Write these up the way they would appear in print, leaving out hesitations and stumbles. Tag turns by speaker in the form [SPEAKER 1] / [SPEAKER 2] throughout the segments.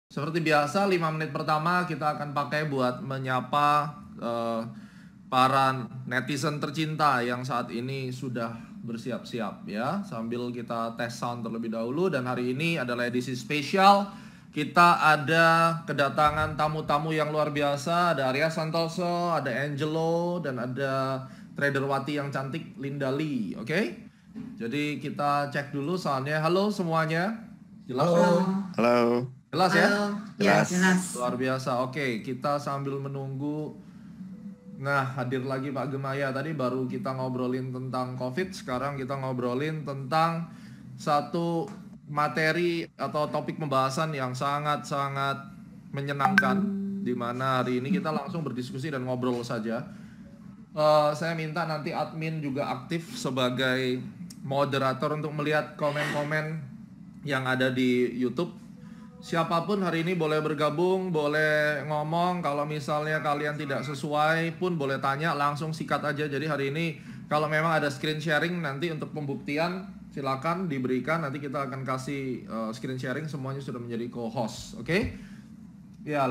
[SPEAKER 1] Seperti biasa, 5 menit pertama kita akan pakai buat menyapa para netizen tercinta yang saat ini sudah bersiap-siap ya. Sambil kita tes sound terlebih dahulu. Dan hari ini adalah edisi spesial. Kita ada kedatangan tamu-tamu yang luar biasa. Ada Arya Santoso, ada Angelo, dan ada trader Wati yang cantik, Linda Lee. Oke? Jadi kita cek dulu soundnya. Halo semuanya. Jelas?
[SPEAKER 2] Halo.
[SPEAKER 1] Jelas ya?
[SPEAKER 2] Jelas.
[SPEAKER 3] Jelas.
[SPEAKER 1] Luar biasa. Oke, kita sambil menunggu. Nah, hadir lagi Pak Gemaya. Tadi baru kita ngobrolin tentang COVID. Sekarang kita ngobrolin tentang satu materi atau topik pembahasan yang sangat-sangat menyenangkan, di mana hari ini kita langsung berdiskusi dan ngobrol saja. Saya minta nanti admin juga aktif sebagai moderator untuk melihat komen-komen yang ada di YouTube. Siapapun hari ini boleh bergabung, boleh ngomong. Kalau misalnya kalian tidak sesuai pun boleh tanya, langsung sikat aja. Jadi hari ini kalau memang ada screen sharing nanti untuk pembuktian silakan diberikan. Nanti kita akan kasih screen sharing, semuanya sudah menjadi co-host. Oke? Ya,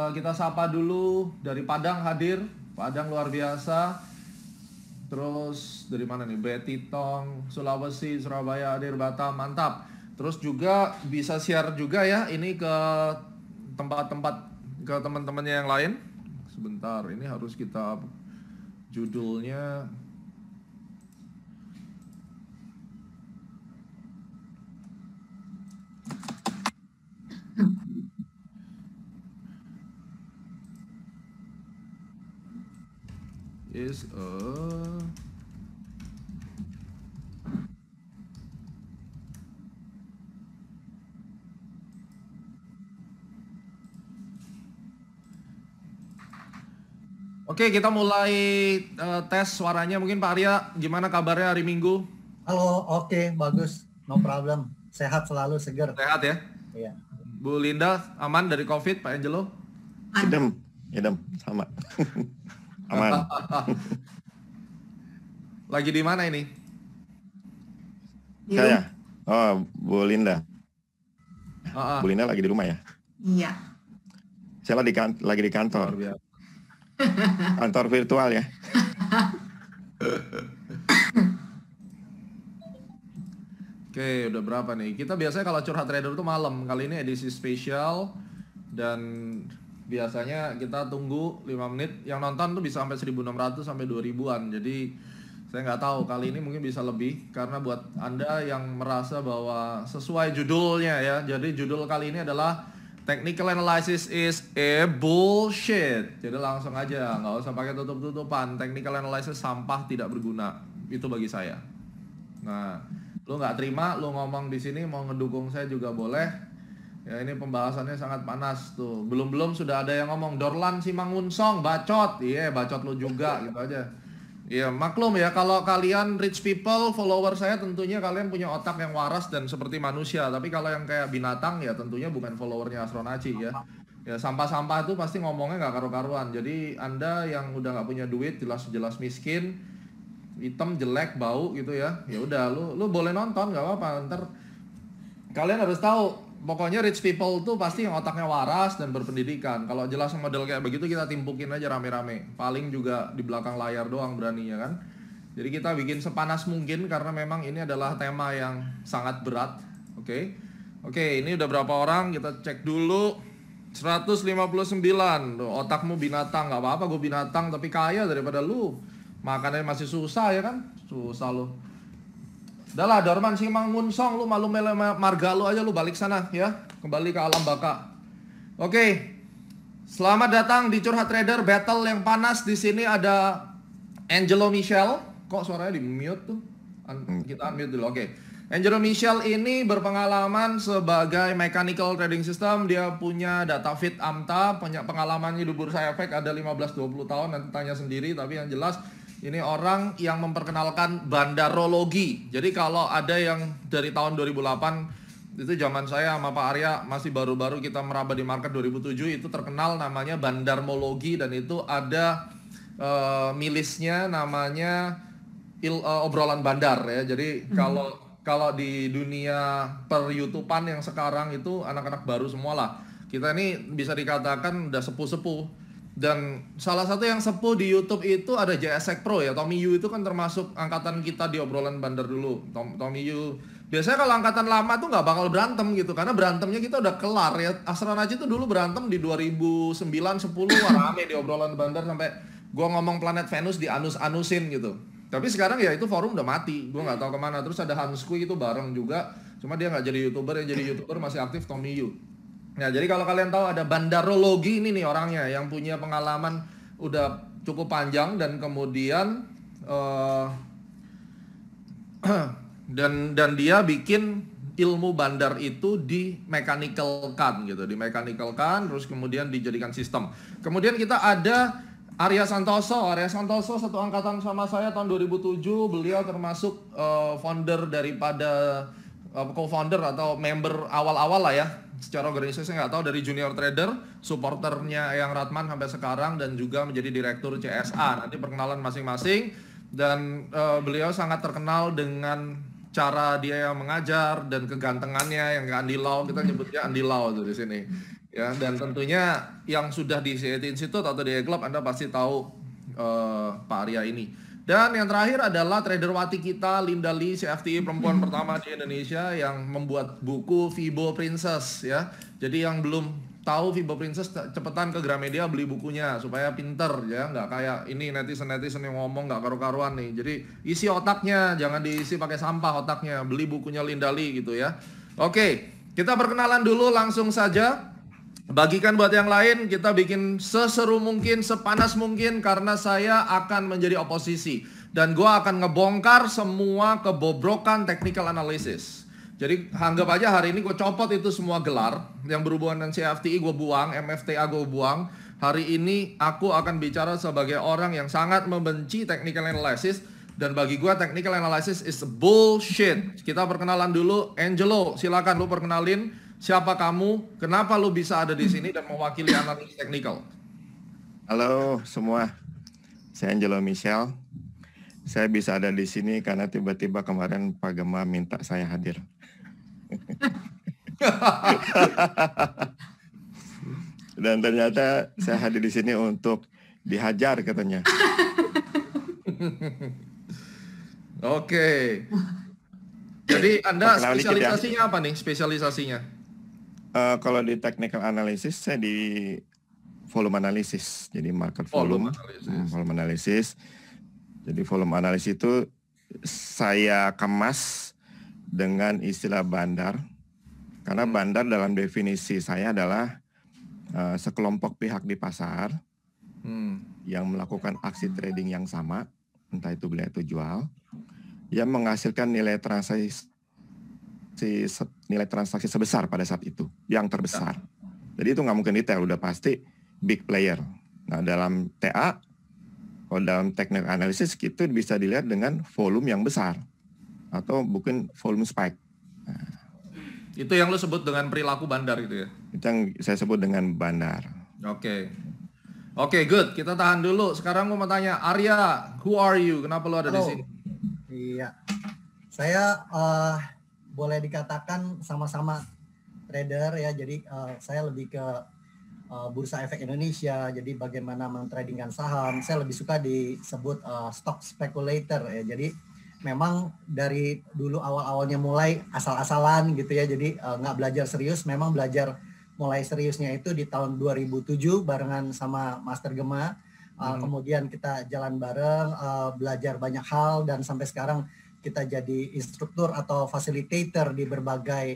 [SPEAKER 1] kita sapa dulu dari Padang hadir. Padang luar biasa. Terus dari mana nih? Betty Tong, Sulawesi, Surabaya hadir, Batam, mantap. Terus juga bisa share juga ya ini ke tempat-tempat, ke teman-temannya yang lain. Sebentar, ini harus kita judulnya is Oke, kita mulai tes suaranya. Mungkin Pak Arya, gimana kabarnya hari Minggu?
[SPEAKER 4] Halo, oke, bagus, no problem. Sehat selalu, seger.
[SPEAKER 1] Sehat ya?
[SPEAKER 4] Iya.
[SPEAKER 1] Bu Linda, aman dari COVID, Pak Angelo?
[SPEAKER 2] Idem, sama. Aman.
[SPEAKER 1] Lagi di mana ini?
[SPEAKER 2] Saya? Oh, Bu Linda. Bu Linda lagi di rumah ya?
[SPEAKER 3] Iya.
[SPEAKER 2] Saya lagi di kantor.
[SPEAKER 1] Luar biasa.
[SPEAKER 2] Kantor virtual ya.
[SPEAKER 1] Oke, udah berapa nih? Kita biasanya kalau curhat trader itu malam. Kali ini edisi spesial. Dan biasanya kita tunggu 5 menit. Yang nonton tuh bisa sampai 1.600 sampai 2.000-an. Jadi saya nggak tahu, kali ini mungkin bisa lebih. Karena buat Anda yang merasa bahwa sesuai judulnya ya. Jadi judul kali ini adalah Technical analysis is a bullshit. Jadi langsung aja, nggak usah pakai tutup-tutupan. Technical analysis sampah tidak berguna. Itu bagi saya. Nah, lu nggak terima, lu ngomong di sini mau ngedukung saya juga boleh. Ya ini pembahasannya sangat panas tuh. Belum sudah ada yang ngomong Dorlan Simangunsong bacot. Iya, bacot lu juga gitu aja. Iya, maklum ya kalau kalian rich people, follower saya tentunya kalian punya otak yang waras dan seperti manusia. Tapi kalau yang kayak binatang ya tentunya bukan followernya Astronaci ya. Ya sampah-sampah itu pasti ngomongnya nggak karu-karuan. Jadi Anda yang udah nggak punya duit, jelas-jelas miskin, hitam, jelek, bau gitu ya. Ya udah, lu boleh nonton nggak apa-apa. Ntar kalian harus tahu. Pokoknya rich people tuh pasti yang otaknya waras dan berpendidikan. Kalau jelas model kayak begitu kita timpukin aja rame-rame. Paling juga di belakang layar doang beraninya kan. Jadi kita bikin sepanas mungkin karena memang ini adalah tema yang sangat berat. Oke, ini udah berapa orang? Kita cek dulu. 159. Duh, otakmu binatang, nggak apa-apa gue binatang tapi kaya daripada lu. Makannya masih susah ya kan? Susah lu. Udah lah, Dorman Simangunsong, lu malu mele marga lu aja, lu balik sana ya. Kembali ke alam baka. Oke. Selamat datang di Curhat Trader Battle yang panas. Di sini ada Angelo Michel. Kok suaranya di mute tuh? Kita unmute dulu. Oke. Angelo Michel ini berpengalaman sebagai mechanical trading system. Dia punya data feed AMTA, punya pengalamannya di Bursa Efek ada 15-20 tahun, nanti tanya sendiri. Tapi yang jelas ini orang yang memperkenalkan bandarologi. Jadi kalau ada yang dari tahun 2008, itu zaman saya sama Pak Arya masih baru-baru kita meraba di market 2007, itu terkenal namanya bandarmologi. Dan itu ada milisnya namanya obrolan bandar ya. Jadi kalau di dunia per YouTubean yang sekarang itu anak-anak baru semua lah. Kita ini bisa dikatakan udah sepuh-sepuh. Dan salah satu yang sepuh di YouTube itu ada JSX Pro ya. Tommy Yu itu kan termasuk angkatan kita di obrolan bandar dulu. Tommy Yu. Biasanya kalau angkatan lama tuh nggak bakal berantem gitu. Karena berantemnya kita udah kelar ya. Asran Aji tuh dulu berantem di 2009-10 rame di obrolan bandar sampai gua ngomong planet Venus di anusin gitu. Tapi sekarang ya itu forum udah mati. Gua nggak tahu kemana. Terus ada Hans Kui itu bareng juga. Cuma dia nggak jadi YouTuber. Yang jadi YouTuber masih aktif Tommy Yu. Nah, jadi kalau kalian tahu ada bandarologi ini nih orangnya yang punya pengalaman udah cukup panjang dan kemudian dan dia bikin ilmu bandar itu di mechanical-kan gitu, di mechanical-kan terus kemudian dijadikan sistem. Kemudian kita ada Arya Santoso. Arya Santoso satu angkatan sama saya tahun 2007. Beliau termasuk founder daripada co-founder atau member awal-awal lah ya. Secara organisasi nggak tahu dari junior trader, supporternya yang Ratman sampai sekarang dan juga menjadi direktur CSA. Nanti perkenalan masing-masing dan beliau sangat terkenal dengan cara dia yang mengajar dan kegantengannya yang andilau, kita nyebutnya andilau tuh di sini. Ya, dan tentunya yang sudah di CIT Institute atau di E-Club Anda pasti tahu Pak Arya ini. Dan yang terakhir adalah traderwati kita Linda Lee, CFTI perempuan pertama di Indonesia yang membuat buku Fibo Princess ya. Jadi yang belum tahu Fibo Princess cepetan ke Gramedia beli bukunya supaya pinter ya, nggak kayak ini netizen yang ngomong nggak karu-karuan nih. Jadi isi otaknya, jangan diisi pakai sampah otaknya. Beli bukunya Linda Lee gitu ya. Oke, kita perkenalan dulu langsung saja. Bagikan buat yang lain, kita bikin seseru mungkin, sepanas mungkin karena saya akan menjadi oposisi dan gua akan ngebongkar semua kebobrokan technical analysis. Jadi anggap aja hari ini gue copot itu semua gelar yang berhubungan dengan CFTI gue buang, MFTA gue buang. Hari ini aku akan bicara sebagai orang yang sangat membenci technical analysis dan bagi gue technical analysis is bullshit. Kita perkenalan dulu. Angelo, silakan lu perkenalin. Siapa kamu? Kenapa lu bisa ada di sini dan mewakili analisis teknikal?
[SPEAKER 2] Halo semua, saya Angelo Michel. Saya bisa ada di sini karena tiba-tiba kemarin Pak Gema minta saya hadir. Dan ternyata saya hadir di sini untuk dihajar katanya.
[SPEAKER 1] Oke. Jadi Anda spesialisasinya apa nih? Spesialisasinya?
[SPEAKER 2] Kalau di technical analysis saya di volume analysis, jadi market volume analysis. Jadi volume analysis itu saya kemas dengan istilah bandar, karena bandar dalam definisi saya adalah sekelompok pihak di pasar yang melakukan aksi trading yang sama, entah itu beli atau jual, yang menghasilkan nilai transaksi sebesar pada saat itu, yang terbesar. Jadi itu nggak mungkin detail, udah pasti big player. Nah dalam TA, kalau dalam technical analysis itu bisa dilihat dengan volume yang besar atau bukan volume spike. Nah,
[SPEAKER 1] itu yang lo sebut dengan perilaku bandar gitu ya?
[SPEAKER 2] Itu yang saya sebut dengan bandar.
[SPEAKER 1] Oke, good. Kita tahan dulu. Sekarang gue mau tanya, Arya, who are you? Kenapa lo ada di sini?
[SPEAKER 4] Iya, saya boleh dikatakan sama-sama trader ya. Jadi saya lebih ke Bursa Efek Indonesia. Jadi bagaimana mentradingkan saham. Saya lebih suka disebut stock speculator ya. Jadi memang dari dulu awal-awalnya mulai asal-asalan gitu ya. Jadi nggak belajar serius. Memang belajar mulai seriusnya itu di tahun 2007 barengan sama Master Gema. Kemudian kita jalan bareng, belajar banyak hal dan sampai sekarang kita jadi instruktur atau facilitator di berbagai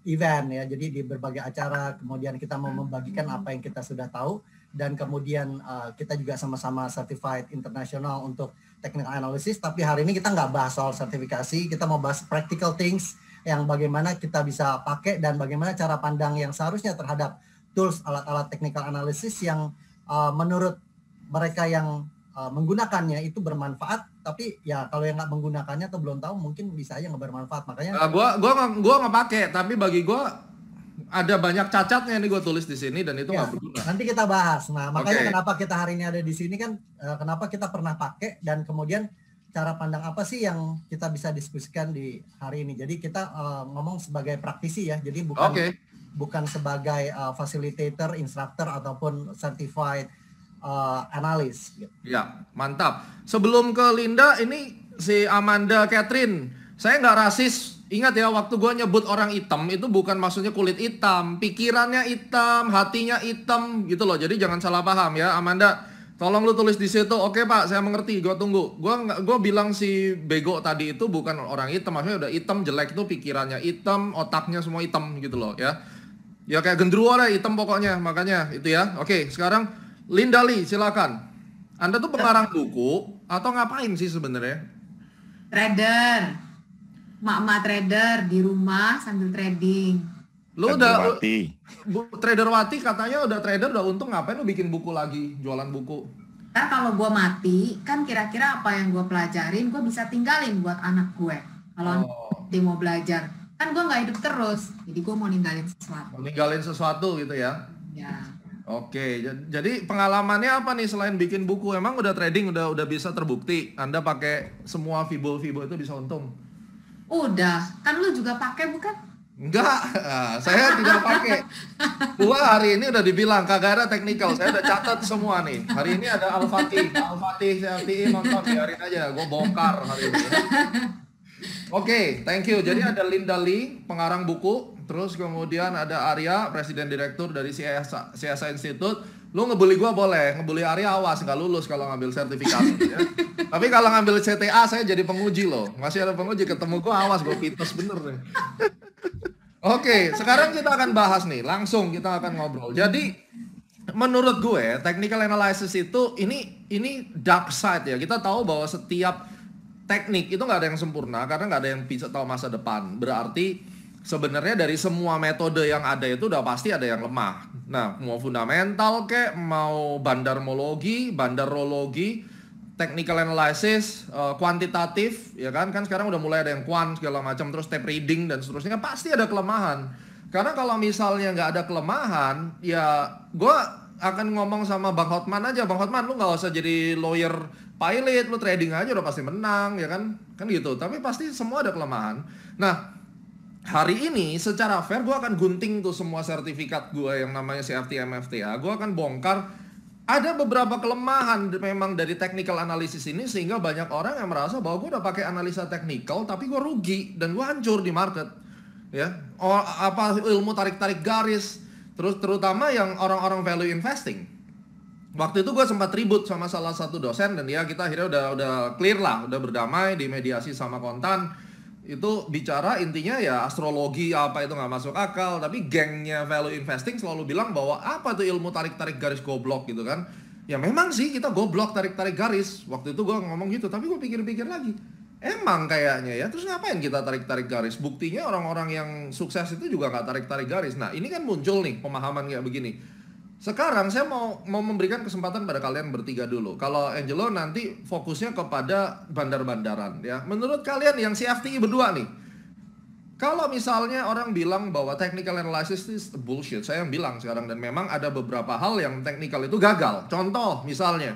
[SPEAKER 4] event ya, jadi di berbagai acara. Kemudian kita mau membagikan apa yang kita sudah tahu dan kemudian kita juga sama-sama certified internasional untuk technical analysis. Tapi hari ini kita nggak bahas soal sertifikasi, kita mau bahas practical things yang bagaimana kita bisa pakai dan bagaimana cara pandang yang seharusnya terhadap tools alat-alat technical analysis yang menurut mereka yang menggunakannya itu bermanfaat, tapi ya kalau yang nggak menggunakannya atau belum tahu mungkin bisa aja nggak bermanfaat. Makanya gua nggak pakai, tapi bagi gua ada banyak cacatnya nih gua tulis di sini dan itu nggak berguna. Nanti kita bahas. Nah makanya kenapa kita hari ini ada di sini kan, kenapa kita pernah pakai dan kemudian cara pandang apa sih yang kita bisa diskusikan di hari ini. Jadi kita ngomong sebagai praktisi ya, jadi bukan sebagai facilitator, instructor ataupun certified analis. Gitu.
[SPEAKER 1] Ya, mantap. Sebelum ke Linda, ini si Amanda Catherine. Saya nggak rasis. Ingat ya, waktu gue nyebut orang hitam itu bukan maksudnya kulit hitam, pikirannya hitam, hatinya hitam gitu loh. Jadi jangan salah paham ya, Amanda. Tolong lu tulis di situ. Oke Pak, saya mengerti. Gue tunggu. Gue bilang si bego tadi itu bukan orang hitam, maksudnya udah hitam jelek tuh pikirannya hitam, otaknya semua hitam gitu loh ya. Ya kayak gendruwo lah hitam pokoknya, makanya itu ya. Oke, sekarang Linda Lee, silakan. Anda tuh pengarang buku atau ngapain sih sebenarnya?
[SPEAKER 3] Trader. Mak-mak trader di rumah sambil trading.
[SPEAKER 1] Lu udah trader Wati katanya udah trader udah untung, ngapain lu bikin buku lagi, jualan buku?
[SPEAKER 3] Karena kalau gue mati, kan kira-kira apa yang gue pelajarin gue bisa tinggalin buat anak gue. Kalau dia mau belajar, kan gue nggak hidup terus, jadi gue mau ninggalin sesuatu.
[SPEAKER 1] Ninggalin sesuatu gitu ya?
[SPEAKER 3] Ya.
[SPEAKER 1] Oke, jadi pengalamannya apa nih selain bikin buku? Emang udah trading udah bisa terbukti? Anda pakai semua Fibo itu bisa untung?
[SPEAKER 3] Udah, kan lu juga pakai bukan?
[SPEAKER 1] Enggak, saya tidak pakai. Gua hari ini udah dibilang kagak ada technical. Saya udah catat semua nih. Hari ini ada Al-Fatih, CFTI nonton, biarin aja. Gue bongkar hari ini. Oke, thank you. Jadi ada Linda Lee, pengarang buku. Terus kemudian ada Arya, presiden direktur dari CSA Institute. Lu ngebully gua boleh, ngebully Arya awas, nggak lulus kalau ngambil sertifikasi ya. Tapi kalau ngambil CTA saya jadi penguji loh. Masih ada penguji, ketemu gua awas, gua fitness bener nih. Oke, sekarang kita akan bahas nih, langsung kita akan ngobrol. Jadi menurut gue technical analysis itu ini dark side ya. Kita tahu bahwa setiap teknik itu nggak ada yang sempurna karena nggak ada yang bisa tahu masa depan. Berarti sebenarnya dari semua metode yang ada itu udah pasti ada yang lemah. Nah, mau fundamental kek, mau bandarmologi, bandarologi, technical analysis, kuantitatif, ya kan sekarang udah mulai ada yang quant segala macam, terus tape reading dan seterusnya, pasti ada kelemahan. Karena kalau misalnya nggak ada kelemahan, ya gue akan ngomong sama Bang Hotman aja, Bang Hotman lu nggak usah jadi lawyer pilot, lu trading aja udah pasti menang, ya kan gitu. Tapi pasti semua ada kelemahan. Nah, hari ini secara fair gue akan gunting tuh semua sertifikat gue yang namanya CFT MFTA. Gue akan bongkar ada beberapa kelemahan memang dari technical analysis ini sehingga banyak orang yang merasa bahwa gue udah pakai analisa technical tapi gue rugi dan gue hancur di market ya. Ilmu tarik garis, terus terutama yang orang-orang value investing. Waktu itu gue sempat ribut sama salah satu dosen dan ya kita akhirnya udah clear lah, udah berdamai, dimediasi sama kontan. Itu bicara intinya ya astrologi apa itu nggak masuk akal, tapi gengnya value investing selalu bilang bahwa apa tuh ilmu tarik garis goblok gitu kan. Ya memang sih kita goblok tarik garis. Waktu itu gue ngomong gitu, tapi gue pikir-pikir lagi, emang kayaknya ya, terus ngapain kita tarik garis? Buktinya orang-orang yang sukses itu juga nggak tarik garis. Nah ini kan muncul nih pemahaman kayak begini. Sekarang saya mau memberikan kesempatan pada kalian bertiga dulu. Kalau Angelo nanti fokusnya kepada bandar-bandaran ya. Menurut kalian yang CFTI berdua nih, kalau misalnya orang bilang bahwa technical analysis is bullshit, saya yang bilang sekarang, dan memang ada beberapa hal yang technical itu gagal. Contoh misalnya,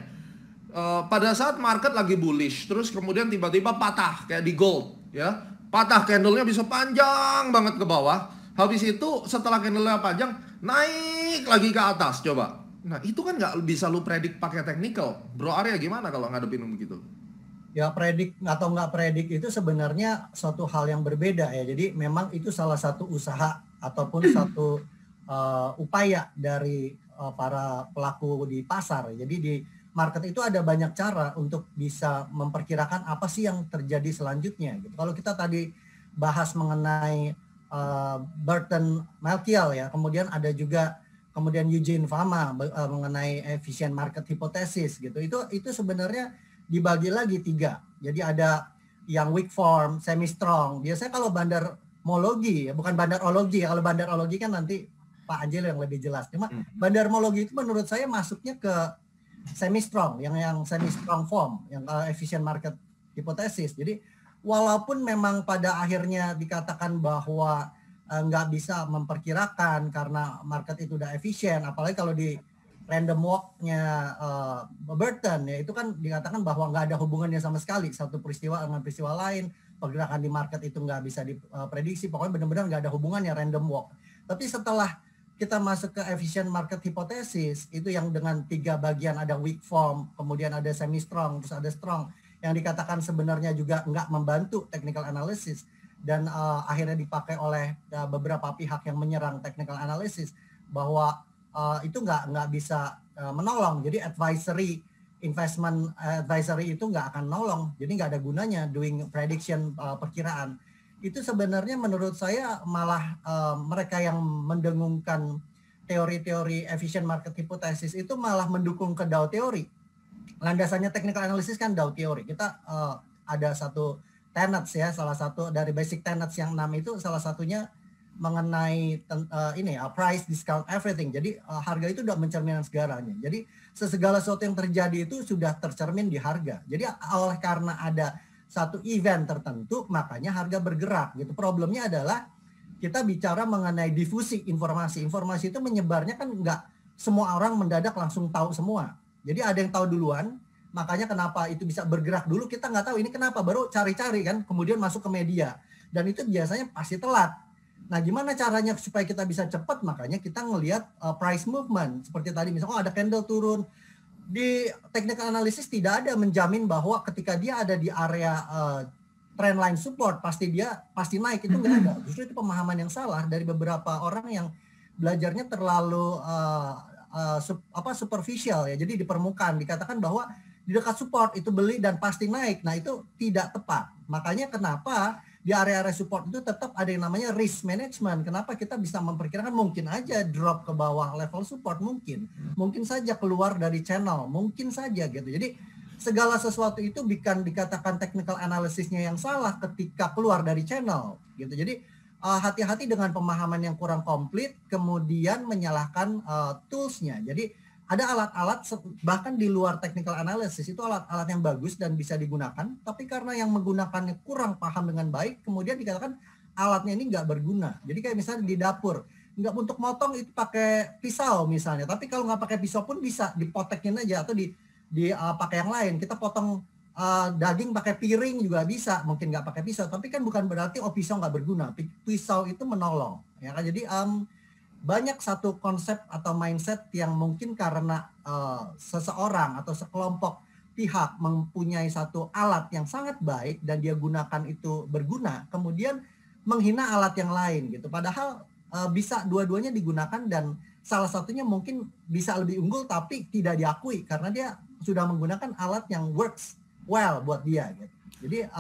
[SPEAKER 1] pada saat market lagi bullish, terus kemudian tiba-tiba patah kayak di gold ya. Patah, candlenya bisa panjang banget ke bawah. Habis itu setelah candlenya panjang, naik lagi ke atas, coba. Nah itu kan nggak bisa lu predik pakai technical. Bro Arya gimana kalau ngadepin begitu?
[SPEAKER 4] Ya predik atau nggak predik itu sebenarnya suatu hal yang berbeda ya. Jadi memang itu salah satu usaha ataupun satu upaya dari para pelaku di pasar. Jadi di market itu ada banyak cara untuk bisa memperkirakan apa sih yang terjadi selanjutnya. Gitu. Kalau kita tadi bahas mengenai Burton Malkiel ya, kemudian ada juga Eugene Fama mengenai efficient market hypothesis gitu. Itu sebenarnya dibagi lagi 3. Jadi ada yang weak form, semi strong. Biasanya kalau bandarmologi ya, bukan bandarologi. Kalau bandarologi kan nanti Pak Angelo yang lebih jelas. Cuma bandarmologi itu menurut saya masuknya ke semi strong, yang semi strong form, yang efficient market hypothesis. Jadi walaupun memang pada akhirnya dikatakan bahwa nggak bisa memperkirakan karena market itu udah efisien, apalagi kalau di random walk-nya Burton ya, itu kan dikatakan bahwa nggak ada hubungannya sama sekali satu peristiwa dengan peristiwa lain, pergerakan di market itu nggak bisa diprediksi, pokoknya benar-benar nggak ada hubungannya random walk. Tapi setelah kita masuk ke efficient market hypothesis, itu yang dengan 3 bagian, ada weak form, kemudian ada semi strong, terus ada strong, yang dikatakan sebenarnya juga nggak membantu technical analysis, dan akhirnya dipakai oleh beberapa pihak yang menyerang technical analysis bahwa itu nggak bisa menolong. Jadi investment advisory itu nggak akan nolong, jadi nggak ada gunanya doing prediction, perkiraan. Itu sebenarnya menurut saya malah mereka yang mendengungkan teori-teori efficient market hypothesis itu malah mendukung ke Dow teori. Landasannya technical analysis kan Dow teori. Kita ada satu tenets ya, salah satu dari basic tenets yang 6 itu salah satunya mengenai price discount everything. Jadi harga itu udah mencerminkan segalanya. Jadi segala sesuatu yang terjadi itu sudah tercermin di harga. Jadi oleh karena ada satu event tertentu, makanya harga bergerak gitu. Problemnya adalah kita bicara mengenai difusi informasi. Informasi itu menyebarnya kan nggak semua orang mendadak langsung tahu semua. Jadi ada yang tahu duluan, makanya kenapa itu bisa bergerak dulu kita nggak tahu ini kenapa, baru cari-cari kan, kemudian masuk ke media. Dan itu biasanya pasti telat. Nah gimana caranya supaya kita bisa cepat? Makanya kita ngelihat price movement. Seperti tadi misalnya ada candle turun. Di technical analysis tidak ada menjamin bahwa ketika dia ada di area trendline support pasti naik, itu nggak ada. Justru itu pemahaman yang salah dari beberapa orang yang belajarnya terlalu superficial ya. Jadi di permukaan dikatakan bahwa di dekat support itu beli dan pasti naik. Nah itu tidak tepat. Makanya kenapa di area-area support itu tetap ada yang namanya risk management. Kenapa kita bisa memperkirakan mungkin aja drop ke bawah level support, mungkin saja keluar dari channel, mungkin saja gitu. Jadi segala sesuatu itu bukan dikatakan technical analysisnya yang salah ketika keluar dari channel gitu. Jadi hati-hati dengan pemahaman yang kurang komplit kemudian menyalahkan toolsnya. Jadi ada alat-alat bahkan di luar technical analysis itu alat-alat yang bagus dan bisa digunakan, tapi karena yang menggunakannya kurang paham dengan baik, kemudian dikatakan alatnya ini nggak berguna. Jadi kayak misalnya di dapur, nggak untuk motong itu pakai pisau misalnya, tapi kalau nggak pakai pisau pun bisa dipotekin aja atau pakai yang lain. Kita potong daging pakai piring juga bisa, mungkin nggak pakai pisau, tapi kan bukan berarti pisau nggak berguna. Pisau itu menolong, ya kan? Jadi banyak satu konsep atau mindset yang mungkin karena seseorang atau sekelompok pihak mempunyai satu alat yang sangat baik dan dia gunakan itu berguna, kemudian menghina alat yang lain gitu. Padahal bisa dua-duanya digunakan dan salah satunya mungkin bisa lebih unggul tapi tidak diakui karena dia sudah menggunakan alat yang works well buat dia gitu. Jadi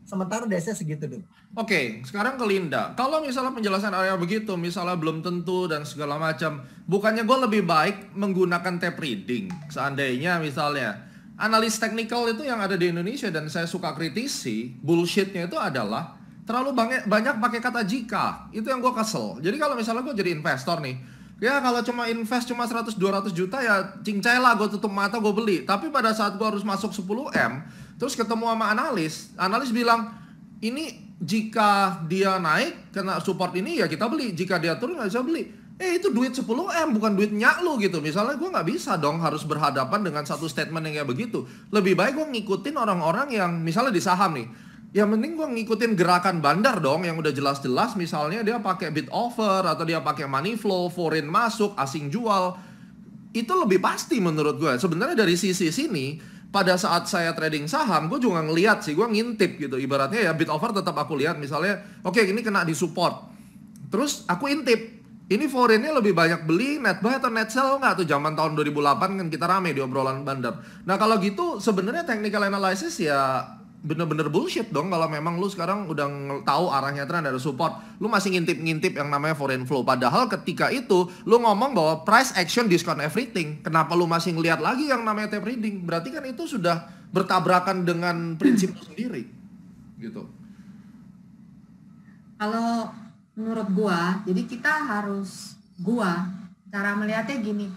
[SPEAKER 4] sementara dari saya segitu dulu.
[SPEAKER 1] Oke, sekarang ke Linda. Kalau misalnya penjelasan area begitu, misalnya belum tentu dan segala macam, bukannya gue lebih baik menggunakan tape reading? Seandainya misalnya analis teknikal itu yang ada di Indonesia dan saya suka kritisi, bullshitnya itu adalah terlalu banyak pakai kata jika. Itu yang gue kesel. Jadi kalau misalnya gue jadi investor nih, ya kalau cuma invest cuma 100-200 juta ya cincai lah, gue tutup mata gue beli. Tapi pada saat gue harus masuk 10M, terus ketemu sama analis bilang, ini jika dia naik kena support ini ya kita beli, jika dia turun nggak bisa beli. Itu duit 10M bukan duit nyak lu gitu. Misalnya gue nggak bisa dong harus berhadapan dengan satu statement yang kayak begitu. Lebih baik gue ngikutin orang-orang yang misalnya di saham nih, ya mending gue ngikutin gerakan bandar dong yang udah jelas-jelas. Misalnya dia pakai bid offer atau dia pakai money flow, foreign masuk, asing jual. Itu lebih pasti menurut gue. Sebenarnya dari sisi sini, pada saat saya trading saham, gue juga ngeliat sih, gue ngintip gitu. Ibaratnya ya bid offer tetap aku lihat, misalnya, oke, ini kena di support. Terus aku intip, ini foreignnya lebih banyak beli, net buy atau net sell nggak? Tuh zaman tahun 2008 kan kita rame di obrolan bandar. Nah kalau gitu sebenarnya technical analysis ya bener-bener bullshit dong. Kalau memang lu sekarang udah tahu arahnya tren ada support, lu masih ngintip-ngintip yang namanya foreign flow. Padahal ketika itu lu ngomong bahwa price action discount everything, kenapa lu masih ngeliat lagi yang namanya tape reading? Berarti kan itu sudah bertabrakan dengan prinsip lu sendiri gitu.
[SPEAKER 3] Kalau menurut gua, jadi kita harus, cara melihatnya gini,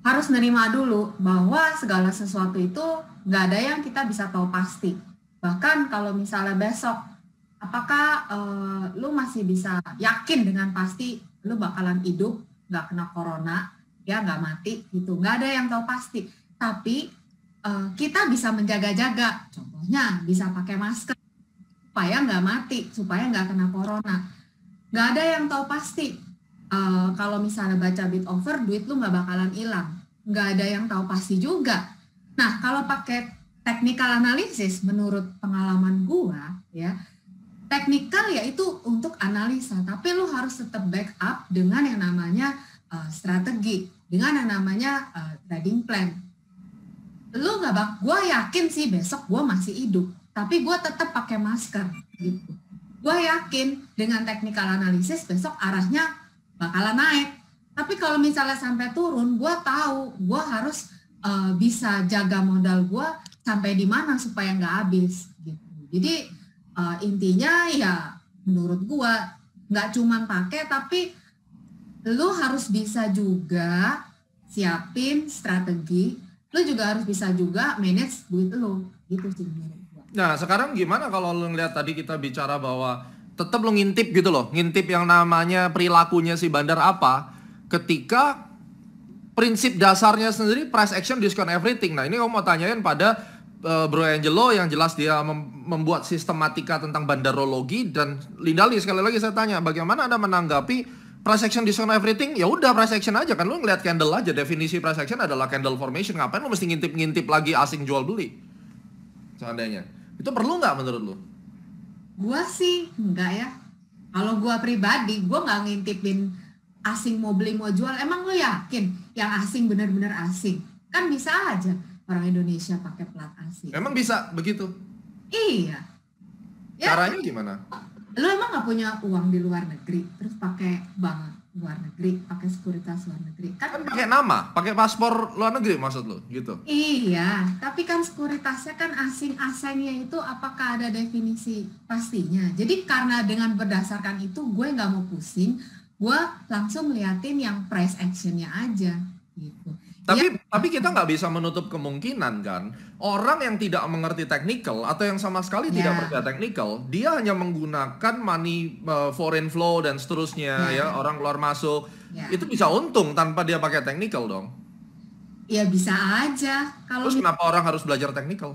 [SPEAKER 3] harus nerima dulu bahwa segala sesuatu itu nggak ada yang kita bisa tahu pasti. Bahkan kalau misalnya besok, apakah lu masih bisa yakin dengan pasti lu bakalan hidup, nggak kena corona, ya nggak mati gitu. Nggak ada yang tahu pasti. Tapi kita bisa menjaga-jaga. Contohnya bisa pakai masker supaya nggak mati, supaya nggak kena corona. Nggak ada yang tahu pasti. kalau misalnya baca bid offer, duit lu nggak bakalan hilang. Nggak ada yang tahu pasti juga. Nah, kalau pakai technical analysis, menurut pengalaman gua, ya, technical ya itu untuk analisa, tapi lu harus tetap backup dengan yang namanya strategi, dengan yang namanya trading plan. Lu gua yakin sih besok gua masih hidup, tapi gua tetap pakai masker gitu. Gua yakin dengan technical analysis besok arahnya bakalan naik. Tapi kalau misalnya sampai turun, gue tahu gue harus bisa jaga modal gue sampai di mana supaya nggak habis gitu. Jadi intinya ya menurut gue nggak cuman pakai, tapi lu harus bisa juga siapin strategi, lu juga harus bisa juga manage duit lu gitu sih menurut gue.
[SPEAKER 1] Nah sekarang gimana kalau lu ngeliat tadi kita bicara bahwa tetap lo ngintip gitu loh, ngintip yang namanya perilakunya si bandar apa, ketika prinsip dasarnya sendiri price action discount everything. Nah ini aku mau tanyain pada Bro Angelo yang jelas dia membuat sistematika tentang bandarologi, dan Lindali sekali lagi saya tanya, bagaimana Anda menanggapi price action discount everything? Ya udah price action aja kan, lu ngeliat candle aja, definisi price action adalah candle formation, ngapain lu mesti ngintip-ngintip lagi asing jual beli? Seandainya, itu perlu nggak menurut lu?
[SPEAKER 3] Gua sih enggak ya. Kalau gua pribadi, gua nggak ngintipin asing mau beli mau jual. Emang lo yakin yang asing benar-benar asing? Kan bisa aja orang Indonesia pakai plat asing.
[SPEAKER 1] Emang bisa begitu?
[SPEAKER 3] Iya.
[SPEAKER 1] Ya. Caranya gimana?
[SPEAKER 3] Lo emang nggak punya uang di luar negeri, terus pakai bank luar negeri, pakai sekuritas luar negeri?
[SPEAKER 1] Kan pakai nama, pakai paspor luar negeri maksud lo, gitu?
[SPEAKER 3] Iya, tapi kan sekuritasnya kan asing-asingnya itu apakah ada definisi pastinya? Jadi karena dengan berdasarkan itu gue nggak mau pusing, gue langsung liatin yang price actionnya aja gitu.
[SPEAKER 1] Tapi kita nggak bisa menutup kemungkinan kan, orang yang tidak mengerti technical atau yang sama sekali tidak percaya technical, dia hanya menggunakan money foreign flow dan seterusnya ya, orang keluar masuk, itu bisa untung tanpa dia pakai technical dong.
[SPEAKER 3] Ya bisa aja.
[SPEAKER 1] Terus kenapa orang harus belajar technical?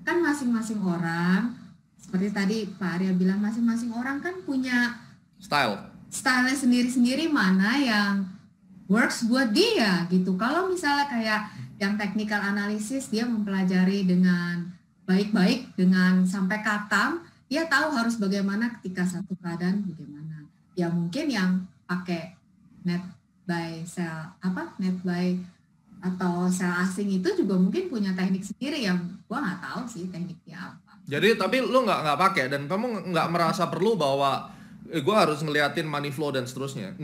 [SPEAKER 3] Kan masing-masing orang, seperti tadi Pak Arya bilang, masing-masing orang kan punya style-nya sendiri-sendiri, mana yang works buat dia gitu. Kalau misalnya kayak yang technical analysis, dia mempelajari dengan baik-baik, dengan sampai katam, dia tahu harus bagaimana ketika satu keadaan bagaimana. Ya mungkin yang pakai net buy atau sell asing itu juga mungkin punya teknik sendiri yang gua nggak tahu sih tekniknya apa.
[SPEAKER 1] Jadi tapi lu nggak pakai dan kamu nggak merasa perlu bahwa gua harus ngeliatin money flow dan seterusnya?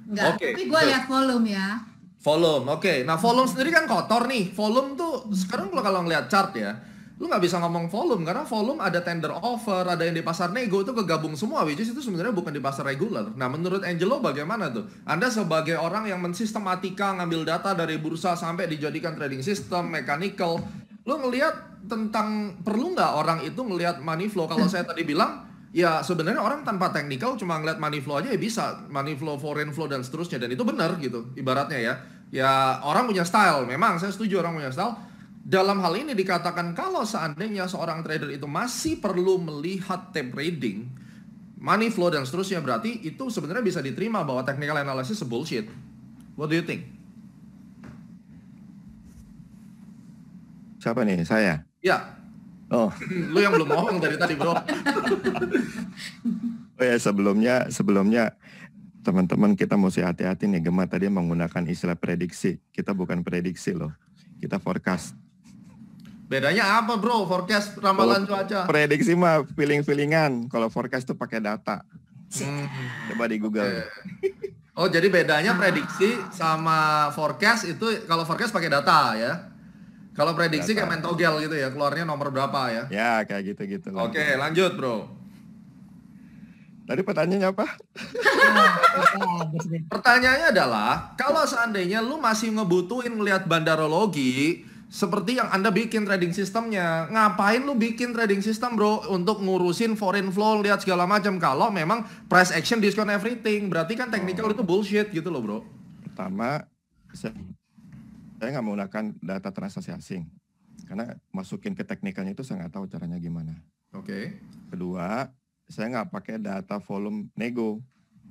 [SPEAKER 1] Enggak,
[SPEAKER 3] tapi gue lihat volume ya.
[SPEAKER 1] Volume, oke. Nah volume sendiri kan kotor nih. Volume tuh sekarang kalau ngeliat chart ya, lu nggak bisa ngomong volume karena volume ada tender offer, ada yang di pasar nego, itu kegabung semua, which is itu sebenarnya bukan di pasar regular. Nah menurut Angelo bagaimana tuh? Anda sebagai orang yang mensistematika ngambil data dari bursa sampai dijadikan trading system, mechanical, lu ngelihat tentang perlu nggak orang itu ngelihat money flow? Kalau saya tadi bilang, ya sebenarnya orang tanpa technical cuma ngeliat money flow aja ya bisa, money flow, foreign flow dan seterusnya, dan itu benar gitu ibaratnya ya. Ya orang punya style, memang saya setuju orang punya style. Dalam hal ini dikatakan kalau seandainya seorang trader itu masih perlu melihat tape reading, money flow dan seterusnya, berarti itu sebenarnya bisa diterima bahwa technical analysis is bullshit. What do you think?
[SPEAKER 2] Siapa nih? Saya?
[SPEAKER 1] Ya.
[SPEAKER 2] Oh,
[SPEAKER 1] lu yang belum ngomong dari tadi, bro.
[SPEAKER 2] Oh ya, sebelumnya teman-teman kita mesti hati-hati nih. Gemma tadi menggunakan istilah prediksi. Kita bukan prediksi loh, kita forecast.
[SPEAKER 1] Bedanya apa, bro? Forecast ramalan cuaca.
[SPEAKER 2] Prediksi mah feeling-feelingan. Kalau forecast tuh pakai data. Coba di Google.
[SPEAKER 1] Oh, jadi bedanya prediksi sama forecast itu, kalau forecast pakai data ya. Kalau prediksi kayak main togel gitu ya, keluarnya nomor berapa ya?
[SPEAKER 2] Ya, kayak gitu-gitu.
[SPEAKER 1] Oke, lanjut bro.
[SPEAKER 2] Tadi pertanyaannya apa?
[SPEAKER 1] Pertanyaannya adalah, kalau seandainya lu masih ngebutuhin ngelihat bandarologi, seperti yang Anda bikin trading sistemnya, ngapain lu bikin trading system bro? Untuk ngurusin foreign flow, lihat segala macam. Kalau memang price action discount everything, berarti kan technical itu bullshit gitu loh bro.
[SPEAKER 2] Pertama, saya nggak menggunakan data transaksi asing karena masukin ke teknikalnya itu saya nggak tahu caranya gimana.
[SPEAKER 1] Oke.
[SPEAKER 2] Kedua, saya nggak pakai data volume nego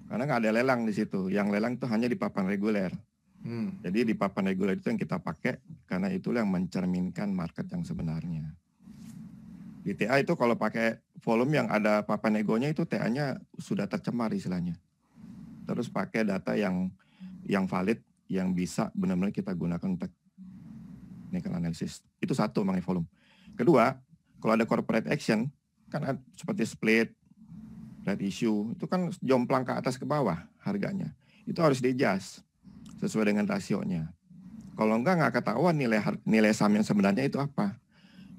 [SPEAKER 2] Karena nggak ada lelang di situ. Yang lelang itu hanya di papan reguler. Jadi di papan reguler itu yang kita pakai karena itulah yang mencerminkan market yang sebenarnya. Di TA itu kalau pakai volume yang ada papan negonya itu TA-nya sudah tercemar istilahnya. Terus pakai data yang valid, yang bisa benar-benar kita gunakan untuk technical analysis. Itu satu mengenai volume. Kedua, kalau ada corporate action, kan seperti split, right issue, itu kan jomplang ke atas ke bawah harganya. Itu harus di-adjust sesuai dengan rasionya. Kalau nggak ketahuan nilai saham yang sebenarnya itu apa.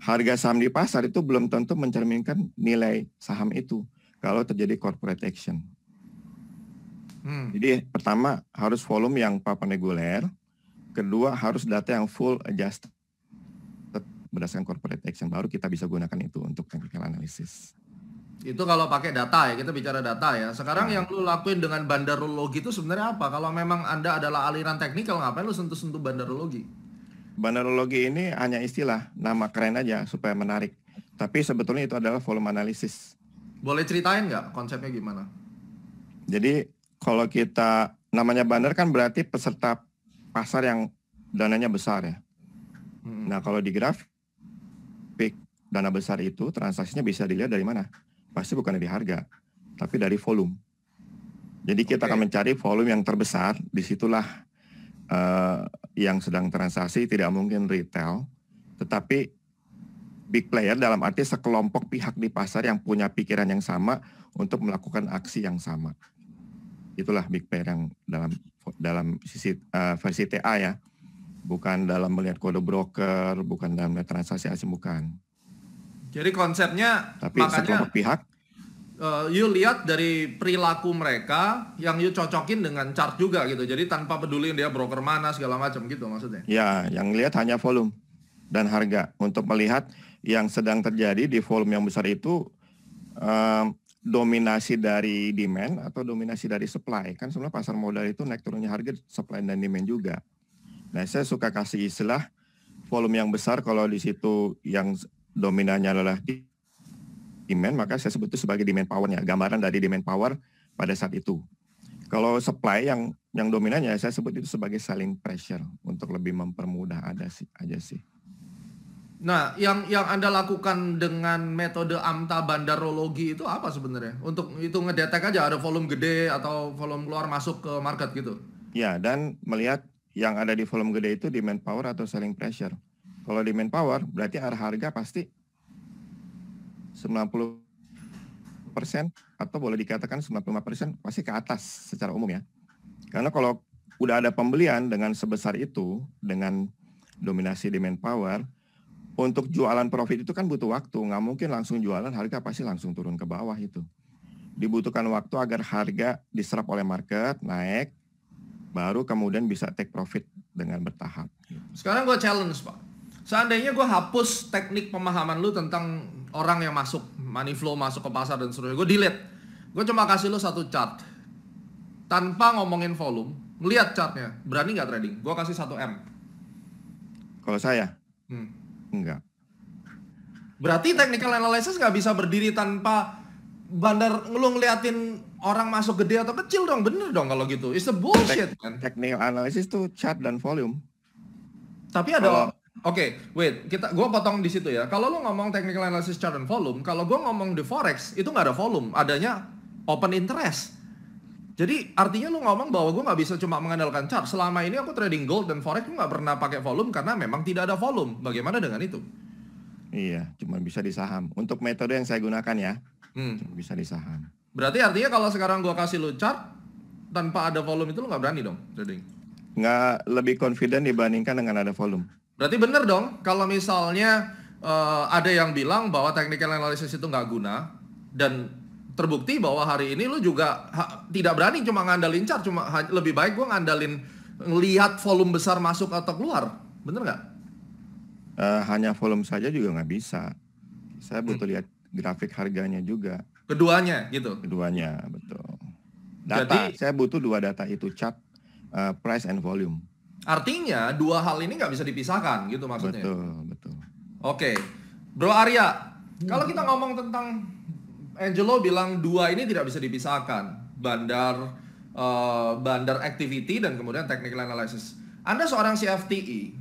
[SPEAKER 2] Harga saham di pasar itu belum tentu mencerminkan nilai saham itu kalau terjadi corporate action. Jadi pertama harus volume yang papan reguler, kedua harus data yang full adjusted berdasarkan corporate action, baru kita bisa gunakan itu untuk technical analysis.
[SPEAKER 1] Itu kalau pakai data ya, kita bicara data ya. Sekarang yang lu lakuin dengan bandarologi itu sebenarnya apa? Kalau memang Anda adalah aliran teknikal, ngapain lu sentuh-sentuh bandarologi?
[SPEAKER 2] Bandarologi ini hanya istilah, nama keren aja supaya menarik. Tapi sebetulnya itu adalah volume analysis.
[SPEAKER 1] Boleh ceritain nggak konsepnya gimana?
[SPEAKER 2] Jadi kalau kita, namanya bandar kan berarti peserta pasar yang dananya besar ya. Nah kalau di grafik, dana besar itu transaksinya bisa dilihat dari mana? Pasti bukan dari harga, tapi dari volume. Jadi kita akan mencari volume yang terbesar, disitulah yang sedang transaksi, tidak mungkin retail, tetapi big player dalam arti sekelompok pihak di pasar yang punya pikiran yang sama untuk melakukan aksi yang sama. Itulah big player yang dalam sisi versi TA ya, bukan dalam melihat kode broker, bukan dalam melihat transaksi asing, bukan.
[SPEAKER 1] Jadi konsepnya,
[SPEAKER 2] tapi sekelompok pihak,
[SPEAKER 1] you lihat dari perilaku mereka yang you cocokin dengan chart juga gitu. Jadi tanpa peduli dia broker mana segala macam gitu maksudnya.
[SPEAKER 2] Ya, yang lihat hanya volume dan harga untuk melihat yang sedang terjadi di volume yang besar itu dominasi dari demand atau dominasi dari supply. Kan sebenarnya pasar modal itu naik turunnya harga supply dan demand juga. Nah, saya suka kasih istilah volume yang besar kalau di situ yang dominannya adalah demand, maka saya sebut itu sebagai demand power-nya, gambaran dari demand power pada saat itu. Kalau supply yang dominannya, saya sebut itu sebagai selling pressure untuk lebih mempermudah aja sih.
[SPEAKER 1] Nah, yang Anda lakukan dengan metode AMTA bandarologi itu apa sebenarnya? Untuk itu ngedetek aja ada volume gede atau volume keluar masuk ke market gitu?
[SPEAKER 2] Ya, dan melihat yang ada di volume gede itu demand power atau selling pressure. Kalau demand power berarti harga pasti 90% atau boleh dikatakan 95% pasti ke atas secara umum ya. Karena kalau udah ada pembelian dengan sebesar itu, dengan dominasi demand power, untuk jualan profit itu kan butuh waktu. Nggak mungkin langsung jualan, harga pasti langsung turun ke bawah itu. Dibutuhkan waktu agar harga diserap oleh market, naik, baru kemudian bisa take profit dengan bertahap.
[SPEAKER 1] Sekarang gue challenge Pak. Seandainya gue hapus teknik pemahaman lu tentang orang yang masuk, money flow masuk ke pasar dan seterusnya, gue delete. Gue cuma kasih lu satu chart. Tanpa ngomongin volume, ngeliat chartnya, berani nggak trading? Gue kasih 1 M.
[SPEAKER 2] Kalau saya? Enggak.
[SPEAKER 1] Berarti technical analysis nggak bisa berdiri tanpa lu ngeliatin orang masuk gede atau kecil dong, bener dong kalau gitu. It's a bullshit kan.
[SPEAKER 2] Technical analysis itu chart dan volume.
[SPEAKER 1] Tapi ada gue potong di situ ya. Kalau lu ngomong technical analysis chart dan volume, kalau gue ngomong di forex itu nggak ada volume, adanya open interest. Jadi artinya lu ngomong bahwa gue nggak bisa cuma mengandalkan chart. Selama ini aku trading gold dan forex gue nggak pernah pakai volume karena memang tidak ada volume. Bagaimana dengan itu?
[SPEAKER 2] Iya, cuma bisa di saham. Untuk metode yang saya gunakan ya, cuma bisa di saham.
[SPEAKER 1] Berarti artinya kalau sekarang gue kasih lu chart tanpa ada volume itu lu nggak berani dong trading?
[SPEAKER 2] Nggak lebih confident dibandingkan dengan ada volume.
[SPEAKER 1] Berarti bener dong kalau misalnya ada yang bilang bahwa technical analysis itu nggak guna dan terbukti bahwa hari ini lu juga tidak berani cuma ngandalin chart, cuma lebih baik gue ngandalin ngelihat volume besar masuk atau keluar, bener nggak?
[SPEAKER 2] Hanya volume saja juga nggak bisa. Saya butuh lihat grafik harganya juga.
[SPEAKER 1] Keduanya gitu? Keduanya,
[SPEAKER 2] betul. Data, saya butuh dua data itu, chart, price and volume.
[SPEAKER 1] Artinya dua hal ini nggak bisa dipisahkan gitu maksudnya?
[SPEAKER 2] Betul.
[SPEAKER 1] Oke. Bro Arya, kalau kita ngomong tentang Angelo bilang dua ini tidak bisa dipisahkan. bandar activity dan kemudian technical analysis. Anda seorang CFTE,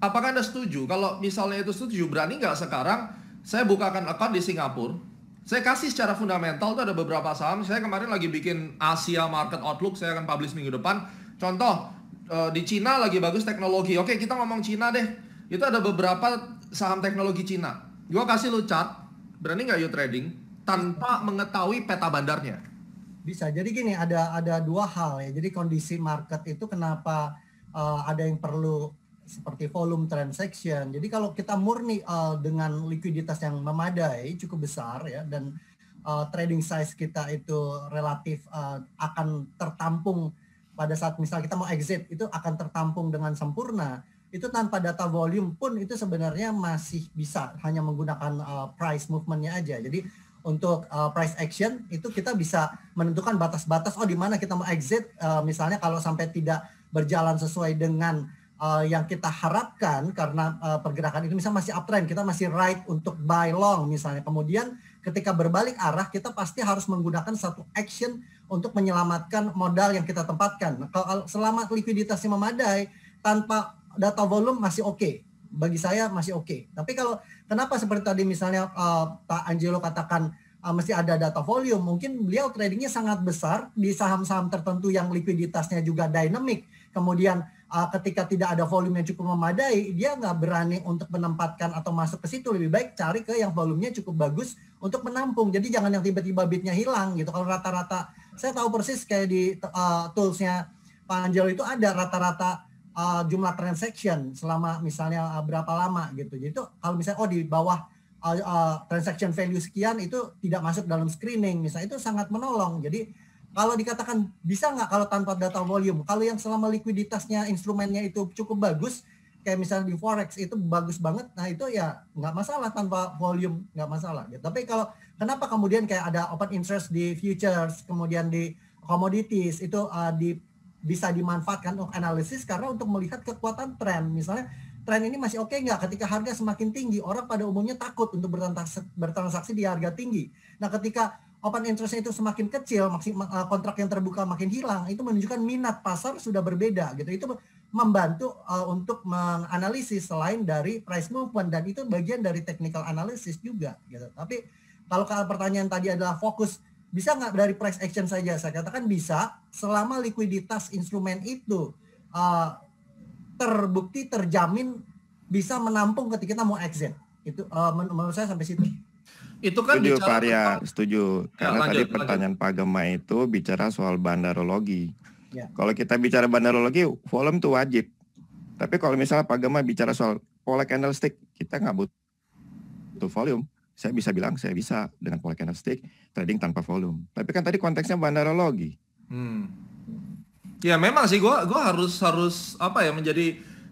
[SPEAKER 1] apakah Anda setuju kalau misalnya itu setuju, berani nggak sekarang saya bukakan account di Singapura, saya kasih secara fundamental tuh ada beberapa saham, saya kemarin lagi bikin Asia Market Outlook, saya akan publish minggu depan. Contoh, di Cina lagi bagus teknologi, oke kita ngomong Cina deh, itu ada beberapa saham teknologi Cina. Gua kasih lu chart, berani nggak you trading tanpa mengetahui peta bandarnya?
[SPEAKER 4] Bisa, jadi gini, ada dua hal ya, jadi kondisi market itu kenapa ada yang perlu seperti volume transaction. Jadi kalau kita murni dengan likuiditas yang memadai cukup besar ya, dan trading size kita itu relatif akan tertampung pada saat misal kita mau exit, itu akan tertampung dengan sempurna. Itu tanpa data volume pun itu sebenarnya masih bisa hanya menggunakan price movementnya aja. Jadi untuk price action itu kita bisa menentukan batas-batas di mana kita mau exit, misalnya kalau sampai tidak berjalan sesuai dengan yang kita harapkan karena pergerakan itu misalnya masih uptrend, kita masih right untuk buy long misalnya. Kemudian ketika berbalik arah kita pasti harus menggunakan satu action untuk menyelamatkan modal yang kita tempatkan. Kalau selama likuiditasnya memadai tanpa data volume masih oke. Bagi saya masih oke. Tapi kalau kenapa seperti tadi misalnya Pak Angelo katakan mesti ada data volume, mungkin beliau tradingnya sangat besar di saham-saham tertentu yang likuiditasnya juga dynamic. Kemudian ketika tidak ada volume yang cukup memadai, dia nggak berani untuk menempatkan atau masuk ke situ. Lebih baik cari ke yang volumenya cukup bagus untuk menampung. Jadi jangan yang tiba-tiba bitnya hilang gitu. Kalau rata-rata, saya tahu persis kayak di toolsnya Pak Angelo itu ada rata-rata jumlah transaction selama misalnya berapa lama gitu. Jadi itu kalau misalnya di bawah transaction value sekian itu tidak masuk dalam screening, misalnya itu sangat menolong. Jadi kalau dikatakan bisa nggak kalau tanpa data volume, kalau yang selama likuiditasnya instrumennya itu cukup bagus, kayak misalnya di forex itu bagus banget, nah itu ya nggak masalah tanpa volume, nggak masalah. Gitu. Tapi kalau kenapa kemudian kayak ada open interest di futures, kemudian di commodities itu bisa dimanfaatkan untuk analisis karena untuk melihat kekuatan tren. Misalnya tren ini masih oke nggak ketika harga semakin tinggi, orang pada umumnya takut untuk bertransaksi di harga tinggi. Nah ketika open interest itu semakin kecil, kontrak yang terbuka makin hilang, itu menunjukkan minat pasar sudah berbeda gitu. Itu membantu untuk menganalisis selain dari price movement, dan itu bagian dari technical analysis juga gitu. Tapi kalau pertanyaan tadi adalah fokus, bisa nggak dari price action saja? Saya katakan bisa, selama likuiditas instrumen itu terbukti, terjamin bisa menampung ketika kita mau exit. Itu menurut saya sampai situ.
[SPEAKER 1] Itu kan
[SPEAKER 2] setuju Pak Arya, setuju. Karena
[SPEAKER 1] lanjut,
[SPEAKER 2] tadi pertanyaan Pak Gema itu bicara soal bandarologi.
[SPEAKER 4] Ya.
[SPEAKER 2] Kalau kita bicara bandarologi, volume itu wajib. Tapi kalau misalnya Pak Gema bicara soal pola candlestick, kita nggak butuh volume. Saya bisa bilang saya bisa dengan pola candlestick trading tanpa volume. Tapi kan tadi konteksnya bandarologi.
[SPEAKER 1] Ya memang sih gue harus apa ya,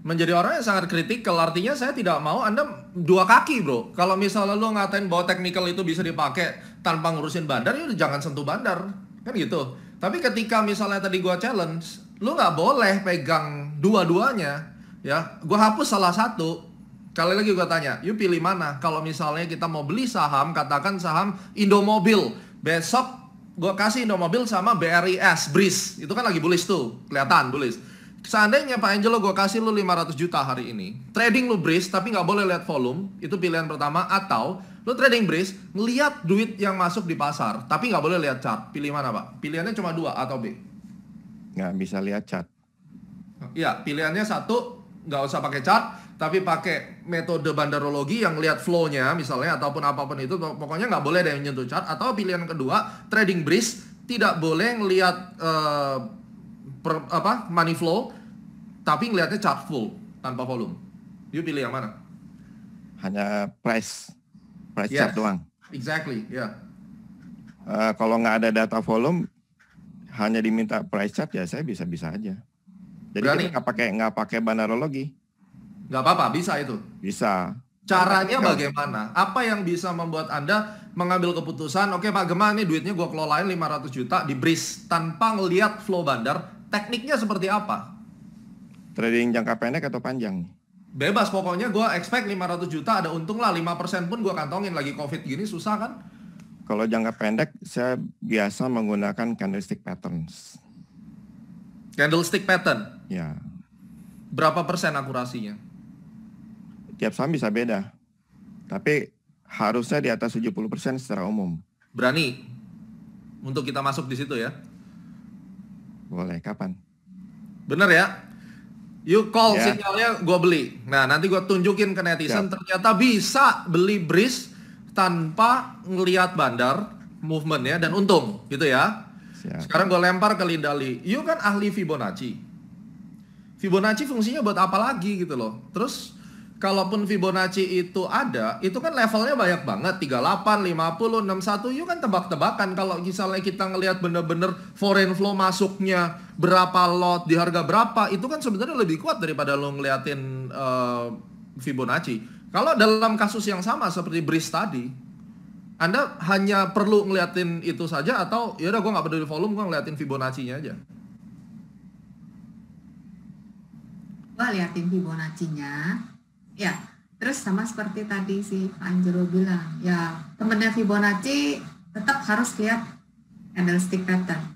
[SPEAKER 1] menjadi orang yang sangat kritikal. Artinya saya tidak mau Anda dua kaki bro. Kalau misalnya lu ngatain bahwa technical itu bisa dipakai tanpa ngurusin bandar, ya udah jangan sentuh bandar, kan gitu. Tapi ketika misalnya tadi gue challenge, lu nggak boleh pegang dua-duanya, ya. Gue hapus salah satu. Kali lagi gue tanya, you pilih mana? Kalau misalnya kita mau beli saham, katakan saham Indomobil, besok gue kasih Indomobil sama BRIS, BRIS, itu kan lagi bullish tuh, kelihatan bullish. Seandainya Pak Angelo gue kasih lu 500 juta hari ini, trading lu BRIS tapi nggak boleh lihat volume, itu pilihan pertama. Atau lu trading BRIS, ngelihat duit yang masuk di pasar, tapi nggak boleh lihat chart. Pilih mana Pak? Pilihannya cuma dua, A atau B?
[SPEAKER 2] Nggak bisa lihat chart.
[SPEAKER 1] Iya, pilihannya satu, nggak usah pakai chart, tapi pakai metode bandarologi yang lihat flow-nya misalnya, ataupun apapun itu, pokoknya nggak boleh ada yang nyentuh chart. Atau pilihan kedua, trading BRIS, tidak boleh ngelihat money flow, tapi ngelihatnya chart full tanpa volume. You pilih yang mana?
[SPEAKER 2] Hanya price
[SPEAKER 1] Yes,
[SPEAKER 2] chart doang.
[SPEAKER 1] Exactly, ya.
[SPEAKER 2] Kalau nggak ada data volume, hanya diminta price chart, ya saya bisa aja. Jadi
[SPEAKER 1] Berani?
[SPEAKER 2] kita nggak pakai bandarologi.
[SPEAKER 1] Nggak apa-apa, bisa itu.
[SPEAKER 2] Bisa.
[SPEAKER 1] Caranya bagaimana? Apa yang bisa membuat Anda mengambil keputusan, oke Pak Gema, ini duitnya gue kelolain 500 juta di BRIS tanpa ngelihat flow bandar? Tekniknya seperti apa?
[SPEAKER 2] Trading jangka pendek atau panjang?
[SPEAKER 1] Bebas, pokoknya gue expect 500 juta ada untung lah, 5% pun gue kantongin. Lagi COVID gini susah kan?
[SPEAKER 2] Kalau jangka pendek, saya biasa menggunakan candlestick patterns.
[SPEAKER 1] Candlestick pattern?
[SPEAKER 2] Ya.
[SPEAKER 1] Berapa persen akurasinya?
[SPEAKER 2] Tiap saham bisa beda. Tapi harusnya di atas 70% secara umum.
[SPEAKER 1] Berani untuk kita masuk di situ ya?
[SPEAKER 2] Boleh, kapan?
[SPEAKER 1] Bener ya? You call
[SPEAKER 2] Ya.
[SPEAKER 1] sinyalnya gue beli. Nah nanti gue tunjukin ke netizen ternyata bisa beli BRIS tanpa ngelihat bandar movementnya dan untung gitu ya.
[SPEAKER 2] Siap.
[SPEAKER 1] Sekarang gue lempar ke Lindali. You kan ahli Fibonacci. Fibonacci fungsinya buat apa lagi gitu loh. Terus kalaupun Fibonacci itu ada, itu kan levelnya banyak banget, 38, 50, 61, you kan tebak-tebakan. Kalau misalnya kita ngelihat bener-bener foreign flow masuknya berapa lot di harga berapa, itu kan sebenarnya lebih kuat daripada lo ngeliatin Fibonacci. Kalau dalam kasus yang sama seperti BRIS tadi, Anda hanya perlu ngeliatin itu saja atau ya udah gue nggak peduli volume, gue ngeliatin Fibonacci-nya aja.
[SPEAKER 3] Gue liatin Fibonacci-nya. Ya, terus sama seperti tadi si Pak Anjero bilang, ya temennya Fibonacci tetap harus lihat candlestick pattern.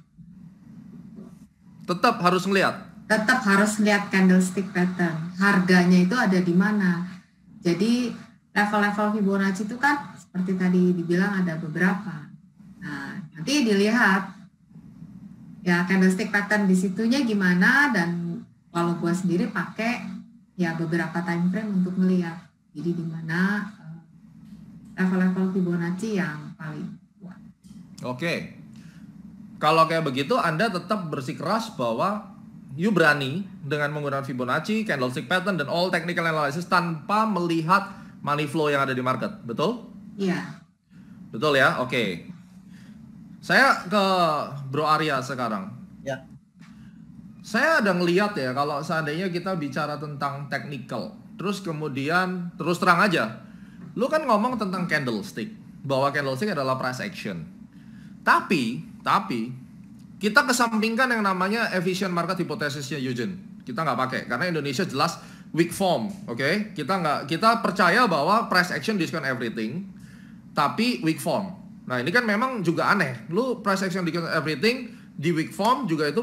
[SPEAKER 1] Tetap harus ngeliat.
[SPEAKER 3] Tetap harus lihat candlestick pattern. Harganya itu ada di mana. Jadi level-level Fibonacci itu kan seperti tadi dibilang ada beberapa. Nah, nanti dilihat ya candlestick pattern di situnya gimana, dan kalau gua sendiri pakai ya beberapa time frame untuk melihat. Jadi di mana level-level Fibonacci yang paling kuat.
[SPEAKER 1] Oke. Kalau kayak begitu Anda tetap bersikeras bahwa you berani dengan menggunakan Fibonacci, candlestick pattern dan all technical analysis tanpa melihat money flow yang ada di market. Betul?
[SPEAKER 3] Iya.
[SPEAKER 1] Betul ya? Oke. Saya ke Bro Arya sekarang.
[SPEAKER 4] Ya.
[SPEAKER 1] Saya ada ngeliat ya, kalau seandainya kita bicara tentang technical, terus kemudian terus terang aja, lu kan ngomong tentang candlestick, bahwa candlestick adalah price action. Tapi kita kesampingkan yang namanya efficient market hypothesisnya Eugene. Kita nggak pakai karena Indonesia jelas weak form, oke? Kita percaya bahwa price action discount everything, tapi weak form. Nah ini kan memang juga aneh. Lu price action discount everything di weak form juga itu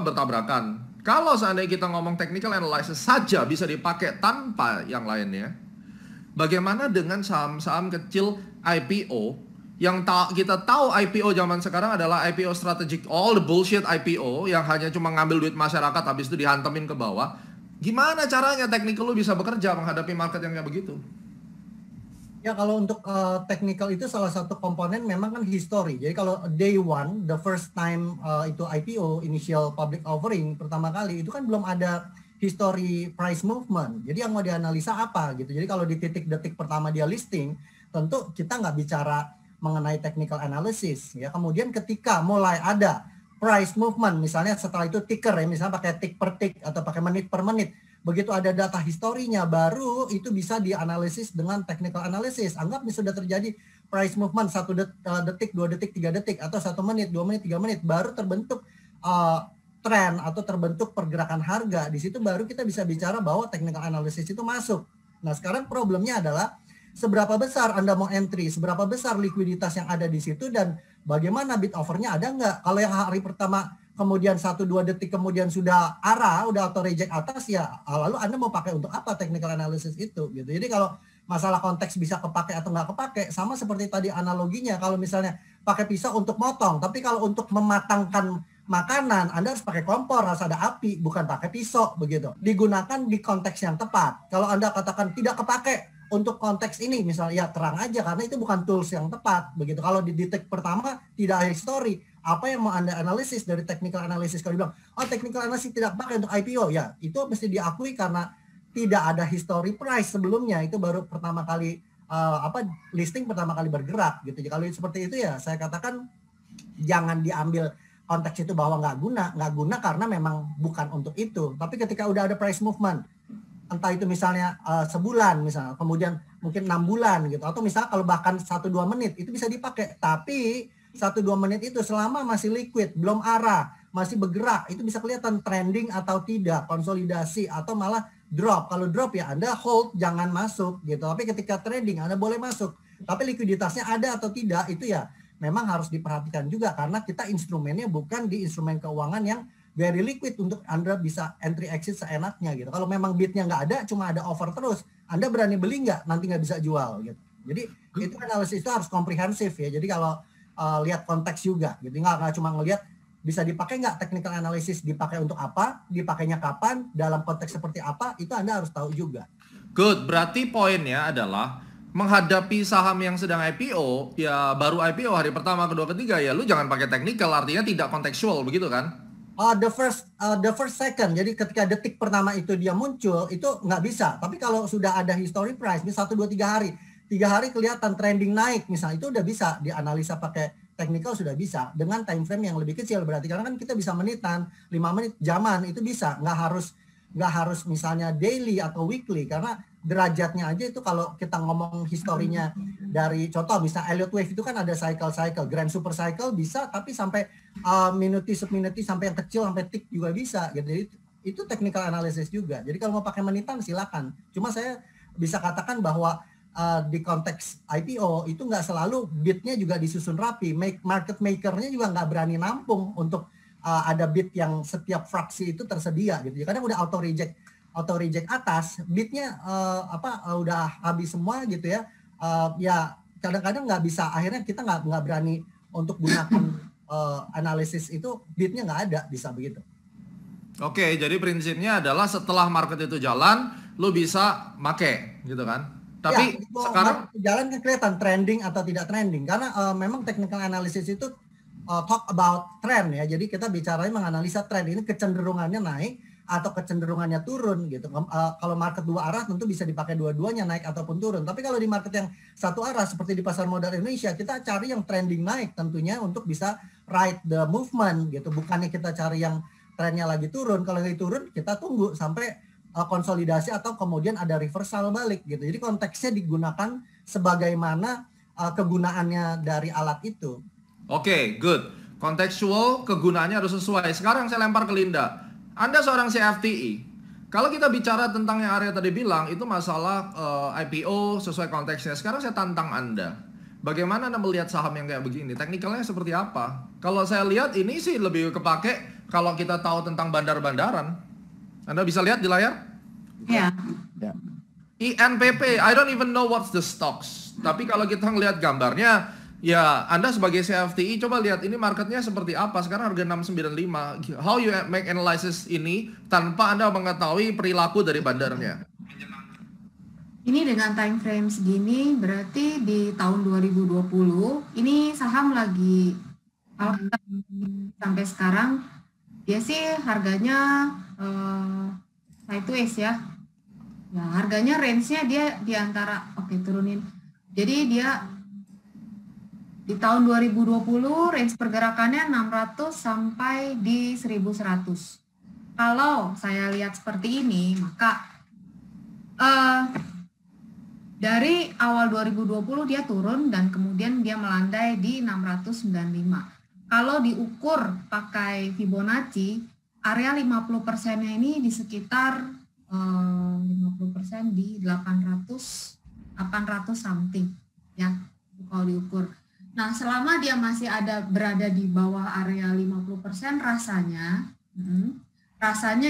[SPEAKER 1] bertabrakan. Kalau seandainya kita ngomong technical analysis saja bisa dipakai tanpa yang lainnya, bagaimana dengan saham-saham kecil IPO yang kita tahu IPO zaman sekarang adalah IPO strategic, all the bullshit IPO yang hanya cuma ngambil duit masyarakat habis itu dihantemin ke bawah. Gimana caranya technical lu bisa bekerja menghadapi market yang kayak begitu?
[SPEAKER 4] Ya kalau untuk technical itu salah satu komponen memang kan history. Jadi kalau day one, the first time itu IPO, initial public offering pertama kali, itu kan belum ada history price movement. Jadi yang mau dianalisa apa gitu. Jadi kalau di titik-detik pertama dia listing, tentu kita nggak bicara mengenai technical analysis ya. Kemudian ketika mulai ada price movement, misalnya setelah itu ticker ya, misalnya pakai tick per tick atau pakai menit per menit, begitu ada data historinya baru itu bisa dianalisis dengan technical analysis. Anggap sudah terjadi price movement 1 detik, 2 detik, 3 detik atau 1 menit, 2 menit, 3 menit, baru terbentuk tren atau terbentuk pergerakan harga. Di situ baru kita bisa bicara bahwa technical analysis itu masuk. Nah, sekarang problemnya adalah seberapa besar Anda mau entry, seberapa besar likuiditas yang ada di situ, dan bagaimana bid offernya ada nggak. Kalau yang hari pertama kemudian 1-2 detik kemudian sudah arah, udah auto reject atas, ya lalu Anda mau pakai untuk apa technical analysis itu gitu. Jadi kalau masalah konteks bisa kepakai atau nggak kepakai, sama seperti tadi analoginya, kalau misalnya pakai pisau untuk motong, tapi kalau untuk mematangkan makanan Anda harus pakai kompor, harus ada api, bukan pakai pisau begitu. Digunakan di konteks yang tepat. Kalau Anda katakan tidak kepakai untuk konteks ini misalnya, ya terang aja karena itu bukan tools yang tepat begitu. Kalau di detik pertama tidak ada history, apa yang mau Anda analisis dari technical analysis? Kalau bilang, oh technical analysis tidak pakai untuk IPO, ya itu mesti diakui karena tidak ada history price sebelumnya. Itu baru pertama kali listing pertama kali bergerak gitu. Kalau seperti itu ya saya katakan jangan diambil konteks itu bahwa nggak guna karena memang bukan untuk itu. Tapi ketika udah ada price movement, entah itu misalnya sebulan misalnya, kemudian mungkin 6 bulan gitu, atau misalnya kalau bahkan 1-2 menit itu bisa dipakai. Tapi 1-2 menit itu selama masih liquid, belum arah, masih bergerak, itu bisa kelihatan trending atau tidak, konsolidasi atau malah drop. Kalau drop ya Anda hold, jangan masuk gitu. Tapi ketika trading Anda boleh masuk. Tapi likuiditasnya ada atau tidak itu ya memang harus diperhatikan juga karena kita instrumennya bukan di instrumen keuangan yang very liquid untuk Anda bisa entry exit seenaknya gitu. Kalau memang bidnya nggak ada, cuma ada offer terus, Anda berani beli nggak? Nanti nggak bisa jual gitu. Jadi itu analisis itu harus komprehensif ya. Jadi kalau lihat konteks juga gitu, nggak cuma ngelihat bisa dipakai nggak technical analysis, dipakai untuk apa, dipakainya kapan, dalam konteks seperti apa, itu Anda harus tahu juga.
[SPEAKER 1] Good, berarti poinnya adalah menghadapi saham yang sedang IPO, ya baru IPO hari pertama, kedua, ketiga, ya lu jangan pakai technical, artinya tidak kontekstual, begitu kan?
[SPEAKER 4] The first second, jadi ketika detik pertama itu dia muncul, itu nggak bisa. Tapi kalau sudah ada history price, misalnya 1, 2, 3 hari kelihatan trending naik, misalnya itu udah bisa dianalisa pakai technical, sudah bisa dengan time frame yang lebih kecil berarti karena kan kita bisa menitan, 5 menit, jaman itu bisa, nggak harus misalnya daily atau weekly karena derajatnya aja itu kalau kita ngomong historinya dari contoh misalnya Elliott Wave itu kan ada cycle, grand super cycle bisa tapi sampai minute subminute sampai yang kecil sampai tick juga bisa gitu. Jadi itu technical analysis juga. Jadi kalau mau pakai menitan silakan. Cuma saya bisa katakan bahwa di konteks IPO itu nggak selalu bidnya juga disusun rapi, market makernya juga nggak berani nampung untuk ada bid yang setiap fraksi itu tersedia gitu. Kadang udah auto reject atas, bidnya udah habis semua gitu ya. Ya kadang-kadang nggak bisa, akhirnya kita nggak berani untuk gunakan analisis itu, bidnya nggak ada, bisa begitu.
[SPEAKER 1] Oke, jadi prinsipnya adalah setelah market itu jalan, lo bisa make gitu kan? Tapi ya, sekarang
[SPEAKER 4] jalan kan kelihatan trending atau tidak trending karena memang technical analysis itu talk about trend ya. Jadi kita bicaranya menganalisa trend ini kecenderungannya naik atau kecenderungannya turun gitu. Kalau market dua arah tentu bisa dipakai dua-duanya naik ataupun turun. Tapi kalau di market yang satu arah seperti di pasar modal Indonesia, kita cari yang trending naik tentunya untuk bisa ride the movement gitu. Bukannya kita cari yang trennya lagi turun. Kalau lagi turun kita tunggu sampai konsolidasi atau kemudian ada reversal balik gitu. Jadi konteksnya digunakan sebagaimana kegunaannya dari alat itu.
[SPEAKER 1] Oke, good. Kontekstual, kegunaannya harus sesuai. Sekarang saya lempar ke Linda. Anda seorang CFTI. Kalau kita bicara tentang yang Arya tadi bilang, itu masalah IPO sesuai konteksnya. Sekarang saya tantang Anda. Bagaimana Anda melihat saham yang kayak begini? Teknikalnya seperti apa? Kalau saya lihat ini sih lebih kepake kalau kita tahu tentang bandar-bandaran. Anda bisa lihat di layar?
[SPEAKER 3] Ya.
[SPEAKER 1] INPP, I don't even know what's the stocks. Tapi kalau kita ngelihat gambarnya, ya Anda sebagai CFTI coba lihat ini marketnya seperti apa. Sekarang harga 695. How you make analysis ini tanpa Anda mengetahui perilaku dari bandarnya?
[SPEAKER 3] Ini dengan time frame segini berarti di tahun 2020 ini saham lagi sampai sekarang dia sih harganya sideways ya. Nah, harganya range-nya dia di antara turunin. Jadi dia di tahun 2020 range pergerakannya 600 sampai di 1100. Kalau saya lihat seperti ini, maka dari awal 2020 dia turun dan kemudian dia melandai di 695. Kalau diukur pakai Fibonacci, area 50%-nya ini di sekitar 50% di 800 something ya kalau diukur. Nah, selama dia masih berada di bawah area 50% rasanya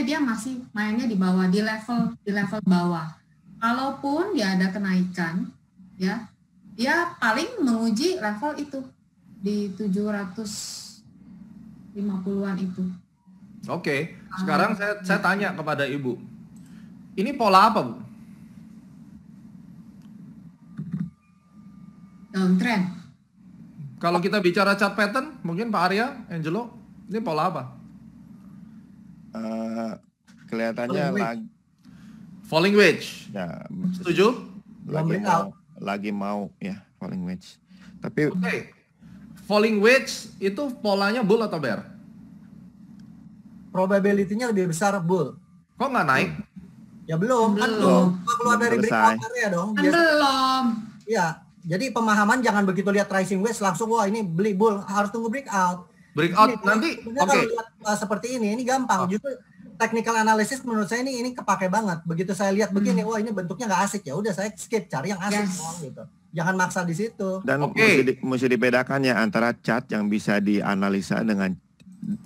[SPEAKER 3] dia masih mainnya di bawah, di level bawah. Kalaupun dia ada kenaikan ya, dia paling menguji level itu di 750-an itu.
[SPEAKER 1] Oke, sekarang saya tanya kepada Ibu. Ini pola apa, Bu?
[SPEAKER 3] Downtrend.
[SPEAKER 1] Kalau kita bicara chart pattern, mungkin Pak Arya, Angelo, ini pola apa?
[SPEAKER 2] Kelihatannya
[SPEAKER 1] falling wedge.
[SPEAKER 2] Ya,
[SPEAKER 1] setuju?
[SPEAKER 2] Lagi mau ya falling wedge. Tapi
[SPEAKER 1] falling wedge itu polanya bull atau bear?
[SPEAKER 4] Probability-nya lebih besar bull.
[SPEAKER 1] Kok nggak naik?
[SPEAKER 4] Ya belum. Keluar dari breakout area dong.
[SPEAKER 3] Belum.
[SPEAKER 4] Iya, jadi pemahaman jangan begitu lihat rising wedge langsung wah ini beli bull, harus tunggu breakout.
[SPEAKER 1] Breakout
[SPEAKER 4] Jadi,
[SPEAKER 1] nanti
[SPEAKER 4] kalau lihat seperti ini gampang. Justru technical analysis menurut saya ini kepake banget. Begitu saya lihat begini, wah ini bentuknya nggak asik, ya udah saya skip, cari yang asik gitu. Jangan maksa di situ.
[SPEAKER 2] Dan mesti dibedakan ya antara chart yang bisa dianalisa dengan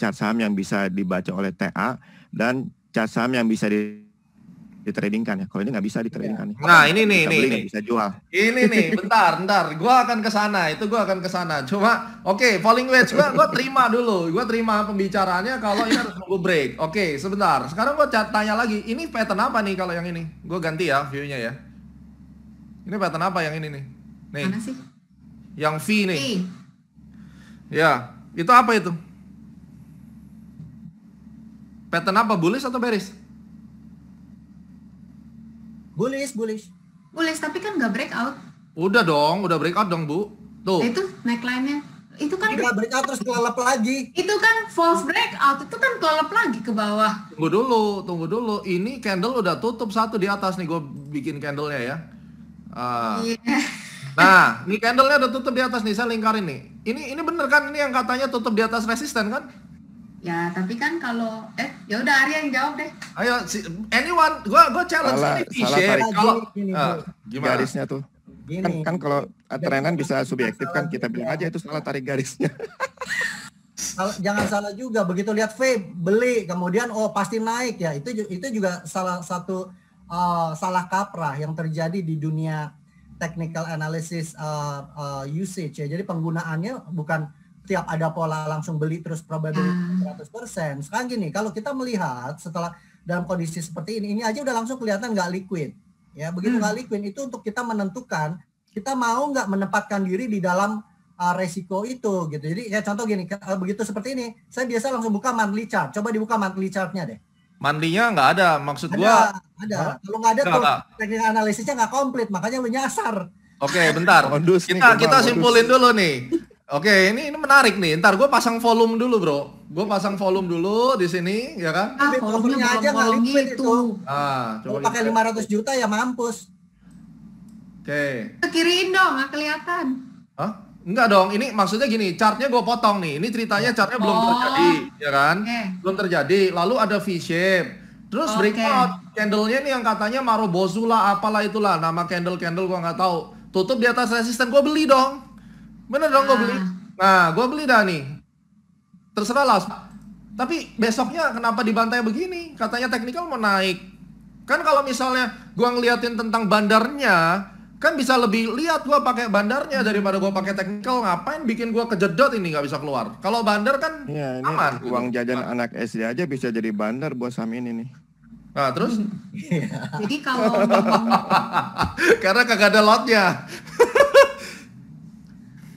[SPEAKER 2] chart saham yang bisa dibaca oleh TA dan chart saham yang bisa ditradingkan ya. Kalau ini nggak bisa ditradingkan.
[SPEAKER 1] Nah, ini nih.
[SPEAKER 2] Bisa jual.
[SPEAKER 1] Ini nih, bentar. Gua akan ke sana. Gua akan ke sana. Cuma falling wedge gua terima dulu. Gua terima pembicaraannya kalau ini harus nunggu break. Oke, sebentar. Sekarang gua tanya lagi. Ini pattern apa nih kalau yang ini? Gua ganti ya view-nya ya. Ini pattern apa yang ini nih? Nih.
[SPEAKER 3] Mana sih?
[SPEAKER 1] Yang V nih. Ya, itu apa itu? Pattern apa? Bullish atau bearish?
[SPEAKER 4] Bullish.
[SPEAKER 3] Bullish, tapi kan nggak breakout.
[SPEAKER 1] Udah breakout dong, Bu. Tuh.
[SPEAKER 3] Itu neckline-nya. Itu kan
[SPEAKER 4] nggak breakout terus kelelep lagi.
[SPEAKER 3] Itu kan false breakout, itu kan kelelep lagi ke bawah.
[SPEAKER 1] Tunggu dulu. Ini candle udah tutup satu di atas nih, gue bikin candlenya ya. Nah, ini candlenya udah tutup di atas nih, saya lingkarin nih. Ini bener kan? Ini yang katanya tutup di atas resisten kan?
[SPEAKER 3] Ya, tapi kan kalau ya udah Arya yang jawab deh.
[SPEAKER 1] Ayo, anyone, gua challenge ini
[SPEAKER 2] tarik
[SPEAKER 1] kalau
[SPEAKER 2] gimana? Garisnya tuh. Kan kalau trenan bisa subjektif kan, kita bilang aja itu salah tarik garisnya.
[SPEAKER 4] Jangan salah juga, begitu lihat V beli kemudian pasti naik ya, itu juga salah satu salah kaprah yang terjadi di dunia technical analysis usage ya. Jadi penggunaannya bukan tiap ada pola langsung beli terus probability 100%. Sekarang gini, kalau kita melihat setelah dalam kondisi seperti ini aja udah langsung kelihatan nggak liquid. Ya, begitu nggak liquid itu untuk kita menentukan kita mau nggak menempatkan diri di dalam resiko itu gitu. Jadi ya contoh gini, begitu seperti ini, saya biasa langsung buka monthly chart. Coba dibuka monthly chartnya deh.
[SPEAKER 1] Monthly-nya nggak ada, maksud gua.
[SPEAKER 4] Ada. Kalau nggak ada tuh teknik analisisnya nggak komplit, makanya lu nyasar.
[SPEAKER 1] Oke, bentar. Kita simpulin dulu nih. Oke, ini menarik nih. Ntar gue pasang volume dulu, bro. Gue pasang volume dulu di sini, ya kan?
[SPEAKER 4] Volumenya aja nggak liquid itu.
[SPEAKER 1] Coba
[SPEAKER 4] pakai 500 juta ya mampus.
[SPEAKER 1] Oke.
[SPEAKER 3] Kiriin dong, nggak kelihatan.
[SPEAKER 1] Hah? Enggak dong. Ini maksudnya gini. Chartnya gue potong nih. Ini ceritanya chartnya belum terjadi, ya kan? Belum terjadi. Lalu ada V-shape. Terus breakout. Candle-nya nih yang katanya Marubozu lah, apalah itulah. Nama candle gue nggak tahu. Tutup di atas resisten, gue beli dong. Bener dong, gue beli. Nah, gue beli dah nih. Terserah lah. Tapi besoknya kenapa dibantai begini? Katanya teknikal mau naik. Kan kalau misalnya gue ngeliatin tentang bandarnya, kan bisa lebih lihat gue pakai bandarnya daripada gue pakai teknikal. Ngapain bikin gue kejedot ini nggak bisa keluar? Kalau bandar kan aman.
[SPEAKER 2] Uang jajan anak SD aja bisa jadi bandar buat saham ini nih.
[SPEAKER 1] Nah, terus?
[SPEAKER 3] Jadi kalau
[SPEAKER 1] karena kagak ada lotnya.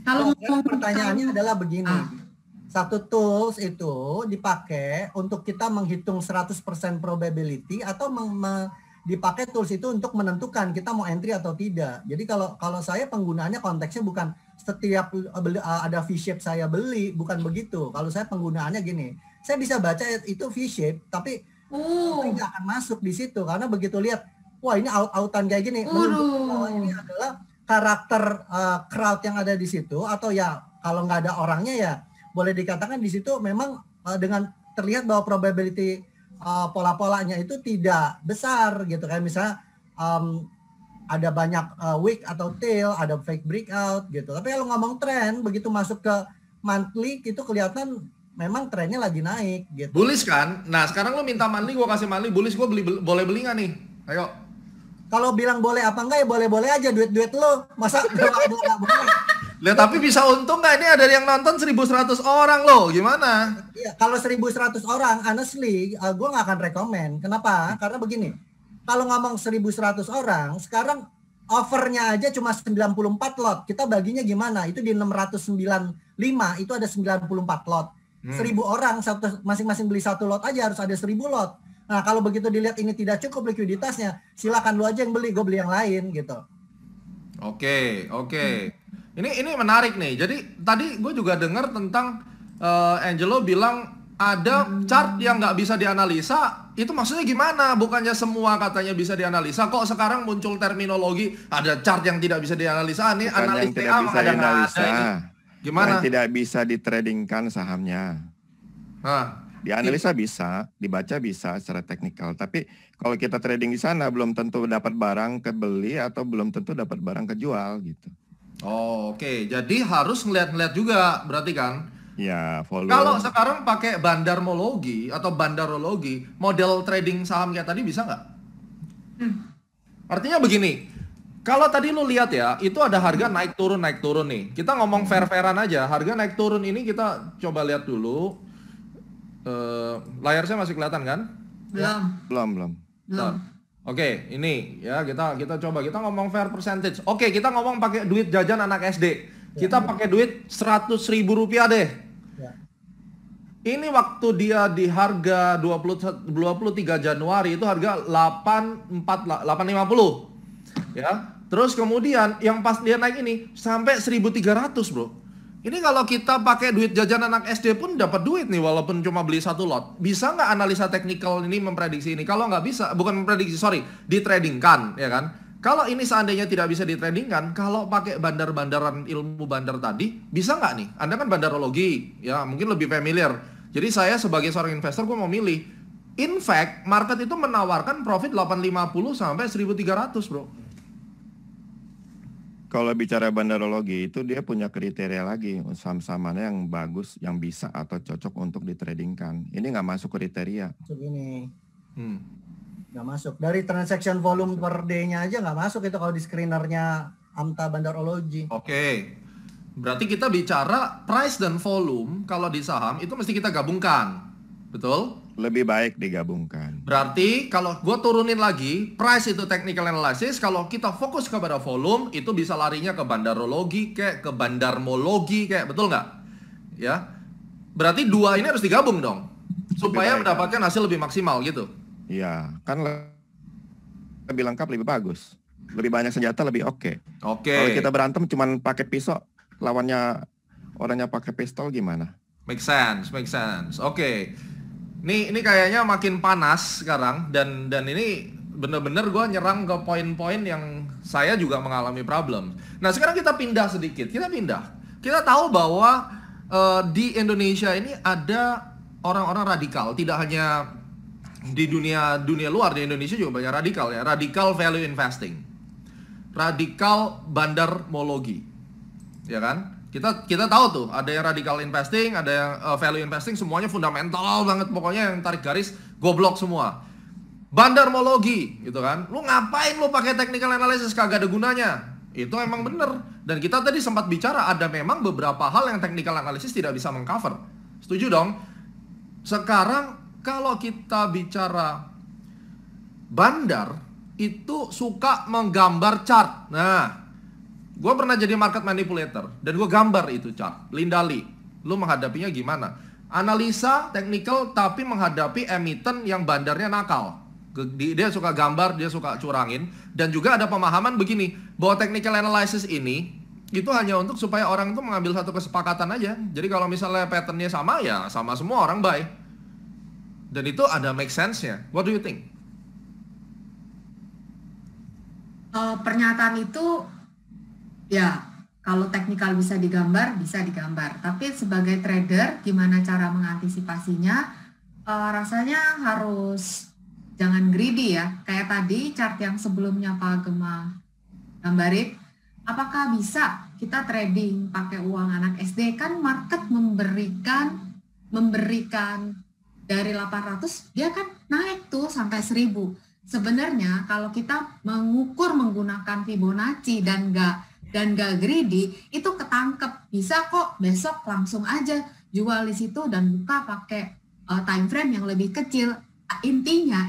[SPEAKER 3] Kalau
[SPEAKER 4] pertanyaannya adalah begini. Satu tools itu dipakai untuk kita menghitung 100% probability atau dipakai tools itu untuk menentukan kita mau entry atau tidak. Jadi kalau saya penggunaannya konteksnya bukan setiap ada V-shape saya beli, bukan begitu. Kalau saya penggunaannya gini, saya bisa baca itu V-shape tapi nggak akan masuk di situ karena begitu lihat, wah ini out-outan kayak gini, menunjukkan bahwa ini adalah karakter crowd yang ada di situ, atau ya kalau nggak ada orangnya ya boleh dikatakan di situ memang dengan terlihat bahwa probability pola-polanya itu tidak besar gitu. Kayak misalnya ada banyak wick atau tail, ada fake breakout gitu. Tapi kalau ngomong tren, begitu masuk ke monthly itu kelihatan memang trennya lagi naik gitu.
[SPEAKER 1] Bullish kan? Nah sekarang lo minta monthly, gue kasih monthly. Bullish gue boleh beli nggak nih? Ayo.
[SPEAKER 4] Kalau bilang boleh apa enggak ya boleh-boleh aja, duit lo. Masa nggak boleh?
[SPEAKER 1] Lihat tapi bisa untung nggak? Ini ada yang nonton 1.100 orang loh, gimana?
[SPEAKER 4] Iya, kalau 1.100 orang, honestly, gue nggak akan rekomen. Kenapa? Karena begini, kalau ngomong 1.100 orang, sekarang offernya aja cuma 94 lot. Kita baginya gimana? Itu di 695, itu ada 94 lot. 1.000 orang, masing-masing beli satu lot aja harus ada 1.000 lot. Nah kalau begitu dilihat ini tidak cukup likuiditasnya, silakan lu aja yang beli, gue beli yang lain gitu.
[SPEAKER 1] Oke. Ini menarik nih. Jadi tadi gue juga dengar tentang Angelo bilang ada chart yang nggak bisa dianalisa. Itu maksudnya gimana? Bukannya semua katanya bisa dianalisa. Kok sekarang muncul terminologi ada chart yang tidak bisa dianalisa? Ini analis TA ada nggak ada ini. Gimana?
[SPEAKER 2] Yang tidak bisa ditradingkan sahamnya.
[SPEAKER 1] Nah,
[SPEAKER 2] Dianalisa bisa, dibaca bisa secara teknikal. Tapi kalau kita trading di sana belum tentu dapat barang kebeli atau belum tentu dapat barang kejual gitu.
[SPEAKER 1] Oh, oke. Jadi harus ngeliat-ngeliat juga berarti kan?
[SPEAKER 2] Ya, volume.
[SPEAKER 1] Kalau sekarang pakai bandarmologi atau bandarologi, model trading saham kayak tadi bisa nggak? Artinya begini, kalau tadi lu lihat ya, itu ada harga naik turun nih. Kita ngomong fair-fairan aja, harga naik turun ini kita coba lihat dulu. Layar saya masih kelihatan kan?
[SPEAKER 2] Belum.
[SPEAKER 1] Oke, ini ya kita coba kita ngomong fair percentage. Oke, kita ngomong pakai duit jajan anak SD. Kita pakai duit 100.000 rupiah deh.
[SPEAKER 4] Ya.
[SPEAKER 1] Ini waktu dia di harga 23 Januari itu harga 850 ya. Terus kemudian yang pas dia naik ini sampai 1.300, Bro. Ini kalau kita pakai duit jajan anak SD pun dapat duit nih walaupun cuma beli 1 lot. Bisa nggak analisa teknikal ini memprediksi ini? Kalau nggak bisa, bukan memprediksi, ditradingkan, ya kan? Kalau ini seandainya tidak bisa ditradingkan, kalau pakai bandar-bandaran ilmu bandar tadi, bisa nggak nih? Anda kan bandarologi, ya mungkin lebih familiar. Jadi saya sebagai seorang investor, gue mau milih. In fact, market itu menawarkan profit 850 sampai 1.300, Bro.
[SPEAKER 2] Kalau bicara bandarologi itu dia punya kriteria lagi saham-saham mana yang bagus, yang bisa atau cocok untuk ditradingkan. Ini nggak masuk kriteria.
[SPEAKER 4] Masuk ini. Nggak masuk. Dari transaction volume per day-nya aja nggak masuk itu kalau di screenernya Amta Bandarologi.
[SPEAKER 1] Oke. Berarti kita bicara price dan volume kalau di saham itu mesti kita gabungkan. Betul?
[SPEAKER 2] Lebih baik digabungkan.
[SPEAKER 1] Berarti kalau gue turunin lagi, price itu technical analysis, kalau kita fokus kepada volume, itu bisa larinya ke bandarologi, kayak ke bandarmologi, kayak betul nggak? Ya, berarti dua ini harus digabung dong, supaya mendapatkan hasil lebih maksimal gitu.
[SPEAKER 2] Iya, kan lebih lengkap, lebih bagus, lebih banyak senjata, lebih oke.
[SPEAKER 1] Oke.
[SPEAKER 2] Kalau kita berantem cuman pakai pisau, lawannya orangnya pakai pistol gimana?
[SPEAKER 1] Make sense. Oke. Ini kayaknya makin panas sekarang dan ini bener-bener gue nyerang ke poin-poin yang saya juga mengalami problem. Nah sekarang kita pindah sedikit, kita tahu bahwa di Indonesia ini ada orang-orang radikal, tidak hanya di dunia luar, di Indonesia juga banyak radikal ya, radikal value investing, radikal bandarmologi, ya kan? Kita tahu tuh, ada yang radical investing, ada yang value investing, semuanya fundamental banget, pokoknya yang tarik garis goblok semua. Bandarmologi, gitu kan? Lu ngapain lu pakai technical analysis, kagak ada gunanya. Itu emang bener. Dan kita tadi sempat bicara ada memang beberapa hal yang technical analysis tidak bisa mengcover. Setuju dong? Sekarang kalau kita bicara bandar itu suka menggambar chart. Nah, gue pernah jadi market manipulator dan gue gambar itu chart, lindali. Lu menghadapinya gimana? Analisa technical tapi menghadapi emiten yang bandarnya nakal. Dia suka gambar, dia suka curangin. Dan juga ada pemahaman begini, bahwa technical analysis ini itu hanya untuk supaya orang itu mengambil satu kesepakatan aja. Jadi kalau misalnya patternnya sama, ya sama semua orang buy. Dan itu ada make sense-nya. What do you think?
[SPEAKER 3] Pernyataan itu ya, kalau teknikal bisa digambar. Tapi sebagai trader, gimana cara mengantisipasinya? Rasanya harus jangan greedy ya. Kayak tadi chart yang sebelumnya Pak Gema gambarin, apakah bisa kita trading pakai uang anak SD? Kan market memberikan dari 800, dia kan naik tuh sampai 1000. Sebenarnya kalau kita mengukur menggunakan Fibonacci dan nggak greedy, itu ketangkep. Bisa kok besok langsung aja jual di situ dan buka pakai time frame yang lebih kecil. Intinya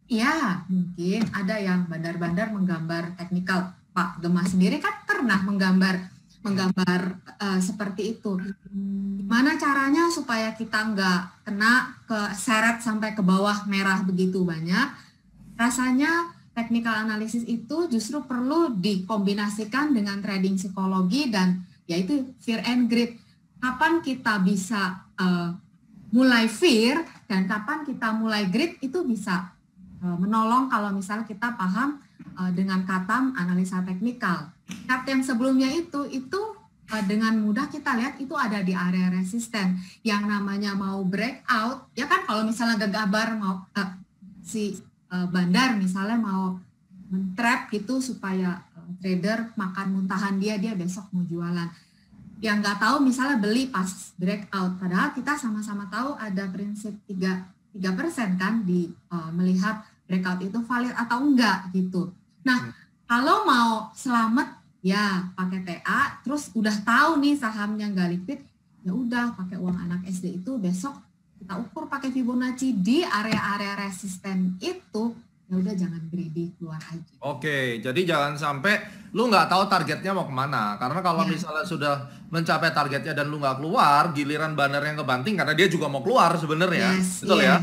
[SPEAKER 3] ya mungkin ada yang bandar-bandar menggambar teknikal. Pak Gema sendiri kan pernah menggambar seperti itu. Gimana caranya supaya kita nggak kena ke seret sampai ke bawah merah begitu banyak? Rasanya technical analysis itu justru perlu dikombinasikan dengan trading psikologi dan yaitu fear and greed. Kapan kita bisa mulai fear dan kapan kita mulai greed itu bisa menolong kalau misalnya kita paham dengan kata analisa teknikal. Chart yang sebelumnya itu dengan mudah kita lihat itu ada di area resisten yang namanya mau breakout, ya kan kalau misalnya gegabah mau bandar misalnya mau men-trap gitu supaya trader makan muntahan dia besok mau jualan. Yang nggak tahu misalnya beli pas breakout, padahal kita sama-sama tahu ada prinsip 3% kan di melihat breakout itu valid atau enggak gitu. Nah, kalau mau selamat ya pakai TA, terus udah tahu nih sahamnya nggak liquid, ya udah pakai uang anak SD itu besok kita ukur pakai Fibonacci di area-area resisten itu. Ya udah jangan greedy, keluar aja.
[SPEAKER 1] Oke, jadi jangan sampai lu nggak tahu targetnya mau kemana. Karena kalau misalnya sudah mencapai targetnya dan lu nggak keluar, giliran banner yang kebanting karena dia juga mau keluar sebenarnya, betul ya?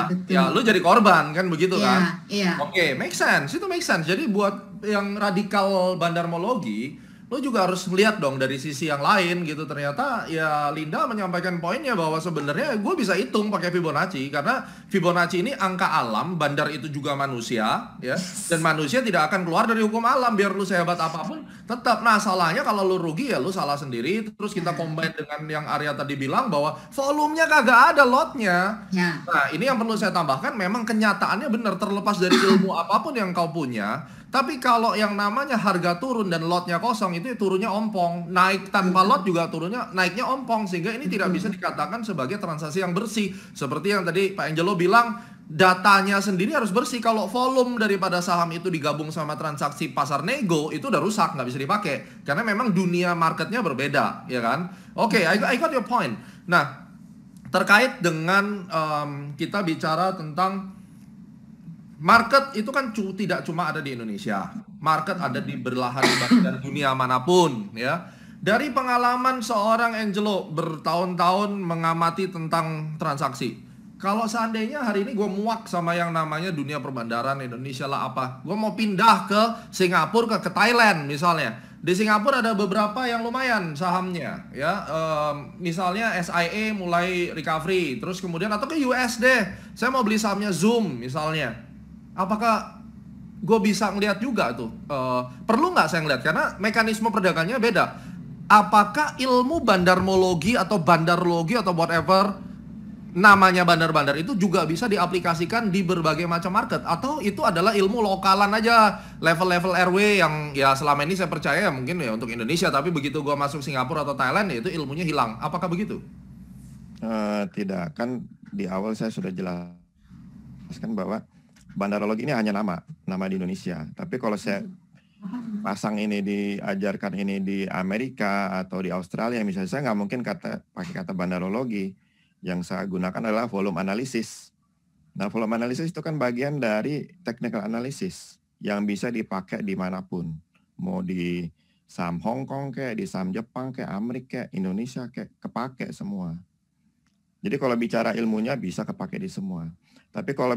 [SPEAKER 3] Betul.
[SPEAKER 1] Ya, lu jadi korban kan begitu kan?
[SPEAKER 3] Iya.
[SPEAKER 1] Oke, make sense, itu make sense. Jadi buat yang radikal bandarmologi, lo juga harus melihat dong dari sisi yang lain gitu. Ternyata ya Linda menyampaikan poinnya bahwa sebenarnya gue bisa hitung pakai Fibonacci karena Fibonacci ini angka alam, bandar itu juga manusia ya, dan manusia tidak akan keluar dari hukum alam biar lu sehebat apapun tetap. Nah salahnya kalau lu rugi ya lu salah sendiri. Terus kita combine dengan yang Arya tadi bilang bahwa volumenya kagak ada lotnya. Nah ini yang perlu saya tambahkan, memang kenyataannya benar terlepas dari ilmu apapun yang kau punya. Tapi kalau yang namanya harga turun dan lotnya kosong itu turunnya ompong, naik tanpa lot juga naiknya ompong, sehingga ini tidak bisa dikatakan sebagai transaksi yang bersih. Seperti yang tadi Pak Angelo bilang, datanya sendiri harus bersih. Kalau volume daripada saham itu digabung sama transaksi pasar nego, itu udah rusak, nggak bisa dipakai. Karena memang dunia marketnya berbeda, ya kan? Oke, I got your point. Nah, terkait dengan kita bicara tentang market itu kan tidak cuma ada di Indonesia. Market ada di belahan bagian dunia manapun ya. Dari pengalaman seorang Angelo bertahun-tahun mengamati tentang transaksi. Kalau seandainya hari ini gue muak sama yang namanya dunia perbandaran Indonesia lah apa, gue mau pindah ke Singapura, ke Thailand misalnya. Di Singapura ada beberapa yang lumayan sahamnya ya, misalnya SIA mulai recovery, terus kemudian atau ke USD, saya mau beli sahamnya Zoom misalnya. Apakah gue bisa ngeliat juga tuh? Perlu nggak saya ngeliat? Karena mekanisme perdagangnya beda. Apakah ilmu bandarmologi atau bandarlogi atau whatever namanya bandar-bandar itu juga bisa diaplikasikan di berbagai macam market? Atau itu adalah ilmu lokalan aja, level-level RW yang ya selama ini saya percaya ya mungkin ya untuk Indonesia, tapi begitu gue masuk Singapura atau Thailand ya itu ilmunya hilang. Apakah begitu?
[SPEAKER 2] Tidak, kan di awal saya sudah jelaskan bahwa bandarologi ini hanya nama di Indonesia. Tapi kalau saya pasang ini diajarkan ini di Amerika atau di Australia, misalnya saya nggak mungkin pakai kata bandarologi. Yang saya gunakan adalah volume analysis. Nah, volume analysis itu kan bagian dari technical analysis yang bisa dipakai dimanapun. Mau di saham Hong Kong kayak, di saham Jepang kayak, Amerika kayak, Indonesia kayak, kepake semua. Jadi kalau bicara ilmunya bisa kepake di semua. Tapi kalau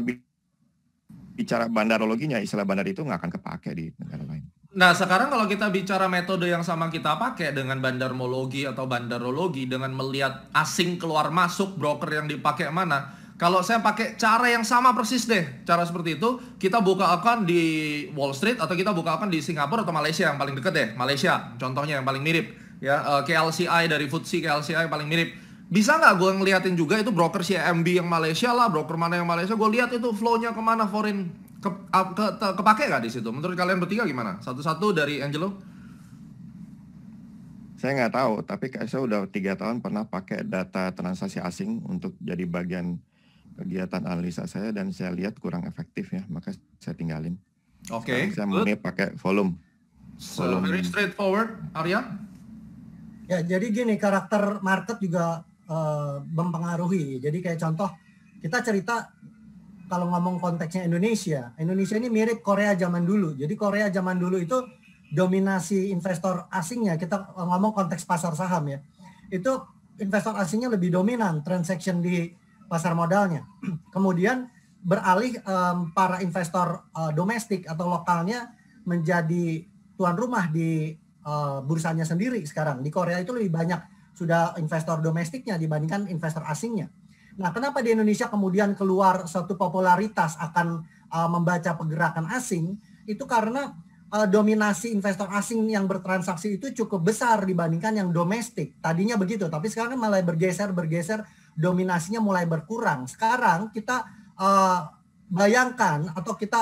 [SPEAKER 2] bicara bandarologinya, istilah bandar itu nggak akan kepake di negara lain.
[SPEAKER 1] Nah sekarang kalau kita bicara metode yang sama kita pakai dengan bandarmologi atau bandarologi, dengan melihat asing keluar masuk, broker yang dipakai mana. Kalau saya pakai cara yang sama persis deh, cara seperti itu, kita buka account di Wall Street atau kita buka account di Singapura atau Malaysia yang paling deket deh, Malaysia contohnya yang paling mirip ya, KLCI dari FTSE KLCI paling mirip. Bisa nggak gue ngeliatin juga itu broker CIMB yang Malaysia lah, broker mana yang Malaysia, gue lihat itu flow-nya kemana, foreign kepake nggak di situ? Menurut kalian bertiga gimana? Satu-satu dari Angelo.
[SPEAKER 2] Saya nggak tahu, tapi saya udah 3 tahun pernah pakai data transaksi asing untuk jadi bagian kegiatan analisa saya, dan saya lihat kurang efektif ya, maka saya tinggalin.
[SPEAKER 1] Oke.
[SPEAKER 2] Saya murni pakai volume.
[SPEAKER 1] Very straightforward, Arya.
[SPEAKER 4] Ya, jadi gini, karakter market juga mempengaruhi. Jadi kayak contoh, kita cerita kalau ngomong konteksnya Indonesia ini mirip Korea zaman dulu. Jadi Korea zaman dulu itu dominasi investor asingnya, kita ngomong konteks pasar saham ya, itu investor asingnya lebih dominan transaction di pasar modalnya. Kemudian beralih para investor domestik atau lokalnya menjadi tuan rumah di bursanya sendiri sekarang. Di Korea itu lebih banyak sudah investor domestiknya dibandingkan investor asingnya. Nah, kenapa di Indonesia kemudian keluar suatu popularitas akan membaca pergerakan asing? Itu karena dominasi investor asing yang bertransaksi itu cukup besar dibandingkan yang domestik. Tadinya begitu, tapi sekarang mulai bergeser, dominasinya mulai berkurang. Sekarang kita bayangkan atau kita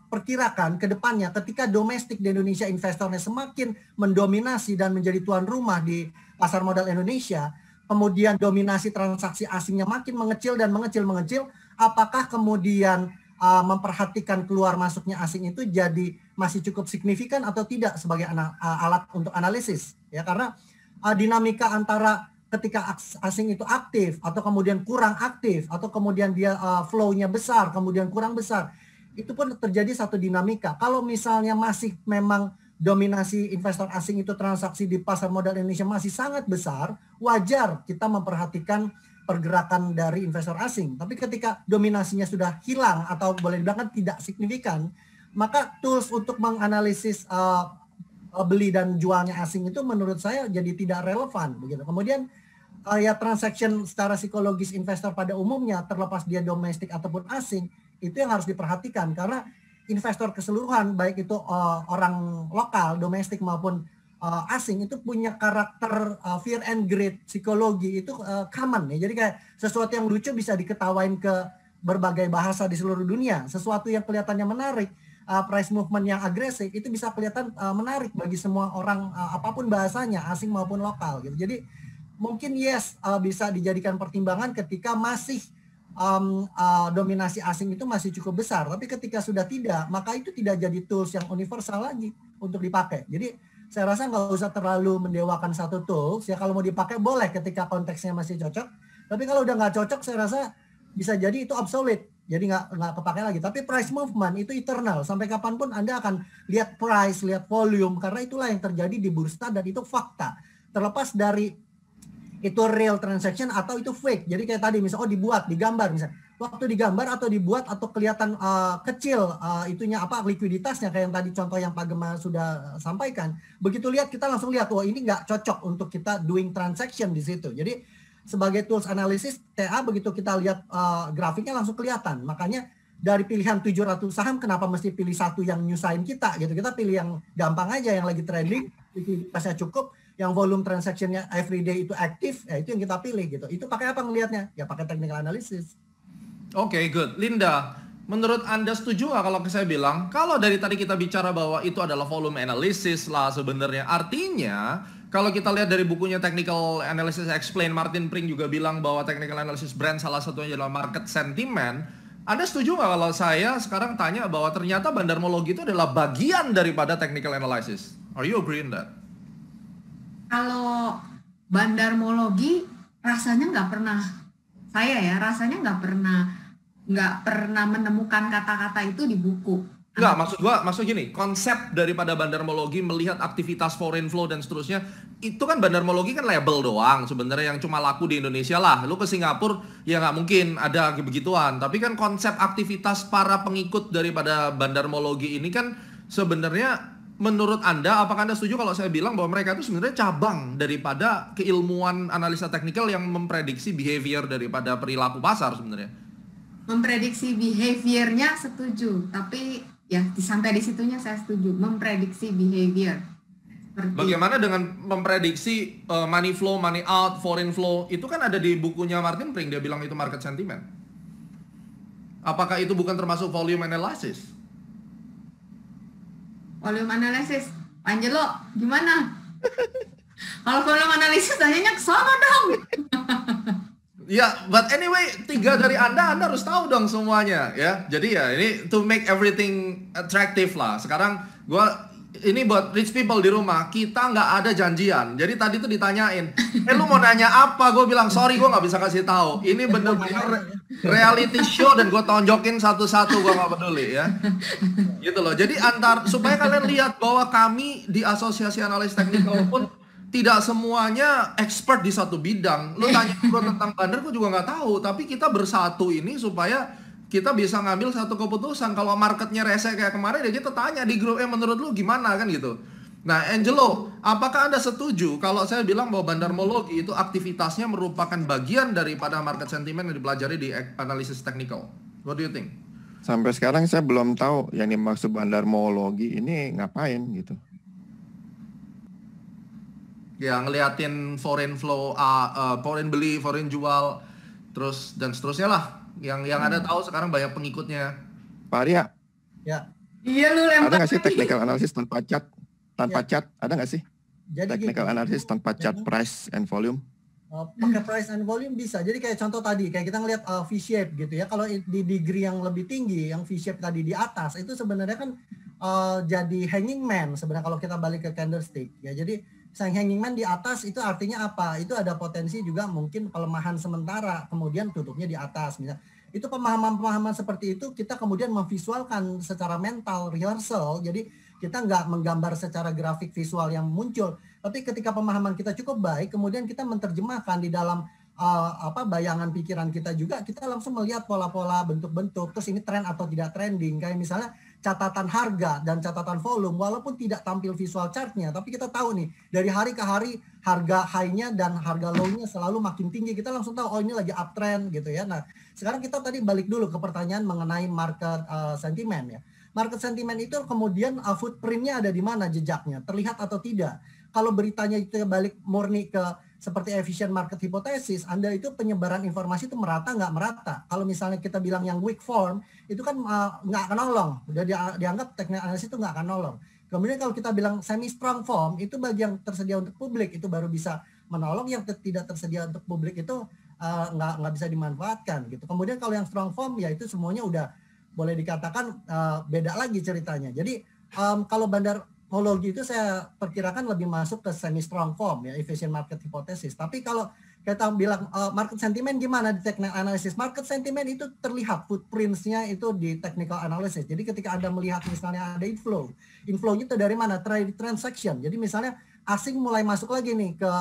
[SPEAKER 4] perkirakan ke depannya ketika domestik di Indonesia investornya semakin mendominasi dan menjadi tuan rumah di pasar modal Indonesia, kemudian dominasi transaksi asingnya makin mengecil, apakah kemudian memperhatikan keluar masuknya asing itu jadi masih cukup signifikan atau tidak sebagai alat untuk analisis, ya, karena dinamika antara ketika asing itu aktif atau kemudian kurang aktif atau kemudian dia flow-nya besar kemudian kurang besar, itu pun terjadi satu dinamika. Kalau misalnya masih memang dominasi investor asing itu transaksi di pasar modal Indonesia masih sangat besar, wajar kita memperhatikan pergerakan dari investor asing. Tapi ketika dominasinya sudah hilang atau boleh dibilang tidak signifikan, maka tools untuk menganalisis beli dan jualnya asing itu menurut saya jadi tidak relevan begitu. Kemudian ya transaction secara psikologis investor pada umumnya terlepas dia domestik ataupun asing itu yang harus diperhatikan, karena investor keseluruhan baik itu orang lokal, domestik maupun asing itu punya karakter fear and greed psikologi itu common ya. Jadi kayak sesuatu yang lucu bisa diketawain ke berbagai bahasa di seluruh dunia. Sesuatu yang kelihatannya menarik, price movement yang agresif itu bisa kelihatan menarik bagi semua orang apapun bahasanya, asing maupun lokal gitu. Jadi mungkin bisa dijadikan pertimbangan ketika masih dominasi asing itu masih cukup besar. Tapi ketika sudah tidak, maka itu tidak jadi tools yang universal lagi untuk dipakai. Jadi saya rasa nggak usah terlalu mendewakan satu tools ya. Kalau mau dipakai boleh ketika konteksnya masih cocok. Tapi kalau udah nggak cocok, saya rasa bisa jadi itu obsolete. Jadi nggak kepakai lagi. Tapi price movement itu eternal. Sampai kapanpun Anda akan lihat price, lihat volume. Karena itulah yang terjadi di bursa dan itu fakta. Terlepas dari itu real transaction atau itu fake. Jadi kayak tadi misalnya dibuat, digambar misalnya. Waktu digambar atau dibuat atau kelihatan kecil itunya likuiditasnya kayak yang tadi contoh yang Pak Gema sudah sampaikan. Begitu lihat kita langsung lihat ini nggak cocok untuk kita doing transaction di situ. Jadi sebagai tools analisis TA begitu kita lihat grafiknya langsung kelihatan. Makanya dari pilihan 700 saham kenapa mesti pilih satu yang nyusahin kita gitu. Kita pilih yang gampang aja, yang lagi trending, likuiditasnya cukup, yang volume transactionnya everyday itu aktif, ya itu yang kita pilih gitu. Itu pakai apa ngelihatnya? Ya pakai technical analysis.
[SPEAKER 1] Oke, good. Linda, menurut Anda setuju nggak kalau saya bilang, kalau dari tadi kita bicara bahwa itu adalah volume analysis lah sebenarnya, artinya kalau kita lihat dari bukunya Technical Analysis Explained, Martin Pring juga bilang bahwa Technical Analysis Brand salah satunya adalah market sentiment. Anda setuju nggak kalau saya sekarang tanya bahwa ternyata bandarmologi itu adalah bagian daripada Technical Analysis? Are you agree in that?
[SPEAKER 3] Kalau bandarmologi rasanya nggak pernah, rasanya nggak pernah menemukan kata-kata itu di buku.
[SPEAKER 1] Enggak, maksud gini, konsep daripada bandarmologi melihat aktivitas foreign flow dan seterusnya, itu kan bandarmologi kan label doang sebenarnya yang cuma laku di Indonesia lah. Lu ke Singapura ya nggak mungkin ada begituan. Tapi kan konsep aktivitas para pengikut daripada bandarmologi ini kan sebenarnya menurut Anda, apakah Anda setuju kalau saya bilang bahwa mereka itu sebenarnya cabang daripada keilmuan analisa teknikal yang memprediksi behavior daripada perilaku pasar sebenarnya?
[SPEAKER 3] Memprediksi behaviornya setuju, tapi ya sampai di situnya saya setuju, memprediksi behavior.
[SPEAKER 1] Bagaimana dengan memprediksi money flow, money out, foreign flow? Itu kan ada di bukunya Martin Pring, dia bilang itu market sentiment. Apakah itu bukan termasuk volume analysis?
[SPEAKER 3] Volume analysis, Angelo, gimana? Kalau volume analysis tanyanya ke sono dong.
[SPEAKER 1] Ya, but anyway, 3 dari Anda harus tahu dong semuanya ya. Jadi ya ini to make everything attractive lah. Sekarang ini buat rich people di rumah, kita nggak ada janjian. Jadi tadi tuh ditanyain, lu mau nanya apa? Gue bilang sorry, gue nggak bisa kasih tahu. Ini bener-bener reality show dan gue tonjokin satu-satu, gue nggak peduli ya. Gitu loh. Jadi supaya kalian lihat bahwa kami di Asosiasi Analis Teknikal pun tidak semuanya expert di satu bidang. Lu tanya gue tentang bandar, gue juga nggak tahu. Tapi kita bersatu ini supaya kita bisa ngambil satu keputusan. Kalau marketnya rese kayak kemarin, ya kita tanya di grup, menurut lu gimana kan gitu. Nah, Angelo, apakah Anda setuju kalau saya bilang bahwa bandarmologi itu aktivitasnya merupakan bagian daripada market sentiment yang dipelajari di analisis teknikal? What do you think?
[SPEAKER 2] Sampai sekarang saya belum tahu yang dimaksud bandarmologi ini ngapain gitu.
[SPEAKER 1] Ya ngeliatin foreign flow, foreign beli, foreign jual, terus dan seterusnya lah. Yang ada tahu sekarang banyak pengikutnya.
[SPEAKER 2] Pak Arya.
[SPEAKER 4] Ya.
[SPEAKER 3] Iya lu lempar.
[SPEAKER 2] Ada nggak sih technical analysis tanpa chart? Tanpa chart ada nggak sih?
[SPEAKER 4] Jadi
[SPEAKER 2] technical analysis tanpa chart price and volume?
[SPEAKER 4] Pakai price and volume bisa. Jadi kayak contoh tadi, kayak kita ngelihat V-shape gitu ya. Kalau di degree yang lebih tinggi, yang V-shape tadi di atas, itu sebenarnya kan jadi hanging man sebenarnya kalau kita balik ke candlestick. Ya, jadi sang hanging man di atas itu artinya apa? Itu ada potensi juga mungkin pelemahan sementara, kemudian tutupnya di atas. Misalnya. Itu pemahaman-pemahaman seperti itu kita kemudian memvisualkan secara mental, rehearsal. Jadi kita nggak menggambar secara grafik visual yang muncul. Tapi ketika pemahaman kita cukup baik, kemudian kita menerjemahkan di dalam bayangan pikiran kita juga, kita langsung melihat pola-pola, bentuk-bentuk, terus ini tren atau tidak trending. Kayak misalnya catatan harga dan catatan volume, walaupun tidak tampil visual chartnya, tapi kita tahu nih, dari hari ke hari, harga high-nya dan harga low-nya selalu makin tinggi. Kita langsung tahu, oh ini lagi uptrend gitu ya. Nah, sekarang kita tadi balik dulu ke pertanyaan mengenai market sentiment ya. Market sentiment itu kemudian footprint-nya ada di mana jejaknya, terlihat atau tidak. Kalau beritanya itu balik murni ke seperti efficient market hypothesis, Anda itu penyebaran informasi itu merata nggak merata. Kalau misalnya kita bilang yang weak form, itu kan nggak akan nolong. Udah dianggap teknik analisis itu nggak akan nolong. Kemudian kalau kita bilang semi strong form, itu bagi yang tersedia untuk publik, itu baru bisa menolong. Yang tidak tersedia untuk publik itu nggak bisa dimanfaatkan gitu. Kemudian kalau yang strong form, ya itu semuanya udah boleh dikatakan beda lagi ceritanya. Jadi kalau bandarmologi itu saya perkirakan lebih masuk ke semi strong form ya, efficient market hypothesis. Tapi kalau kita bilang market sentiment gimana di technical analysis? Market sentiment itu terlihat footprints-nya itu di technical analysis. Jadi ketika Anda melihat misalnya ada inflow. Inflow-nya itu dari mana? Trade transaction. Jadi misalnya asing mulai masuk lagi nih ke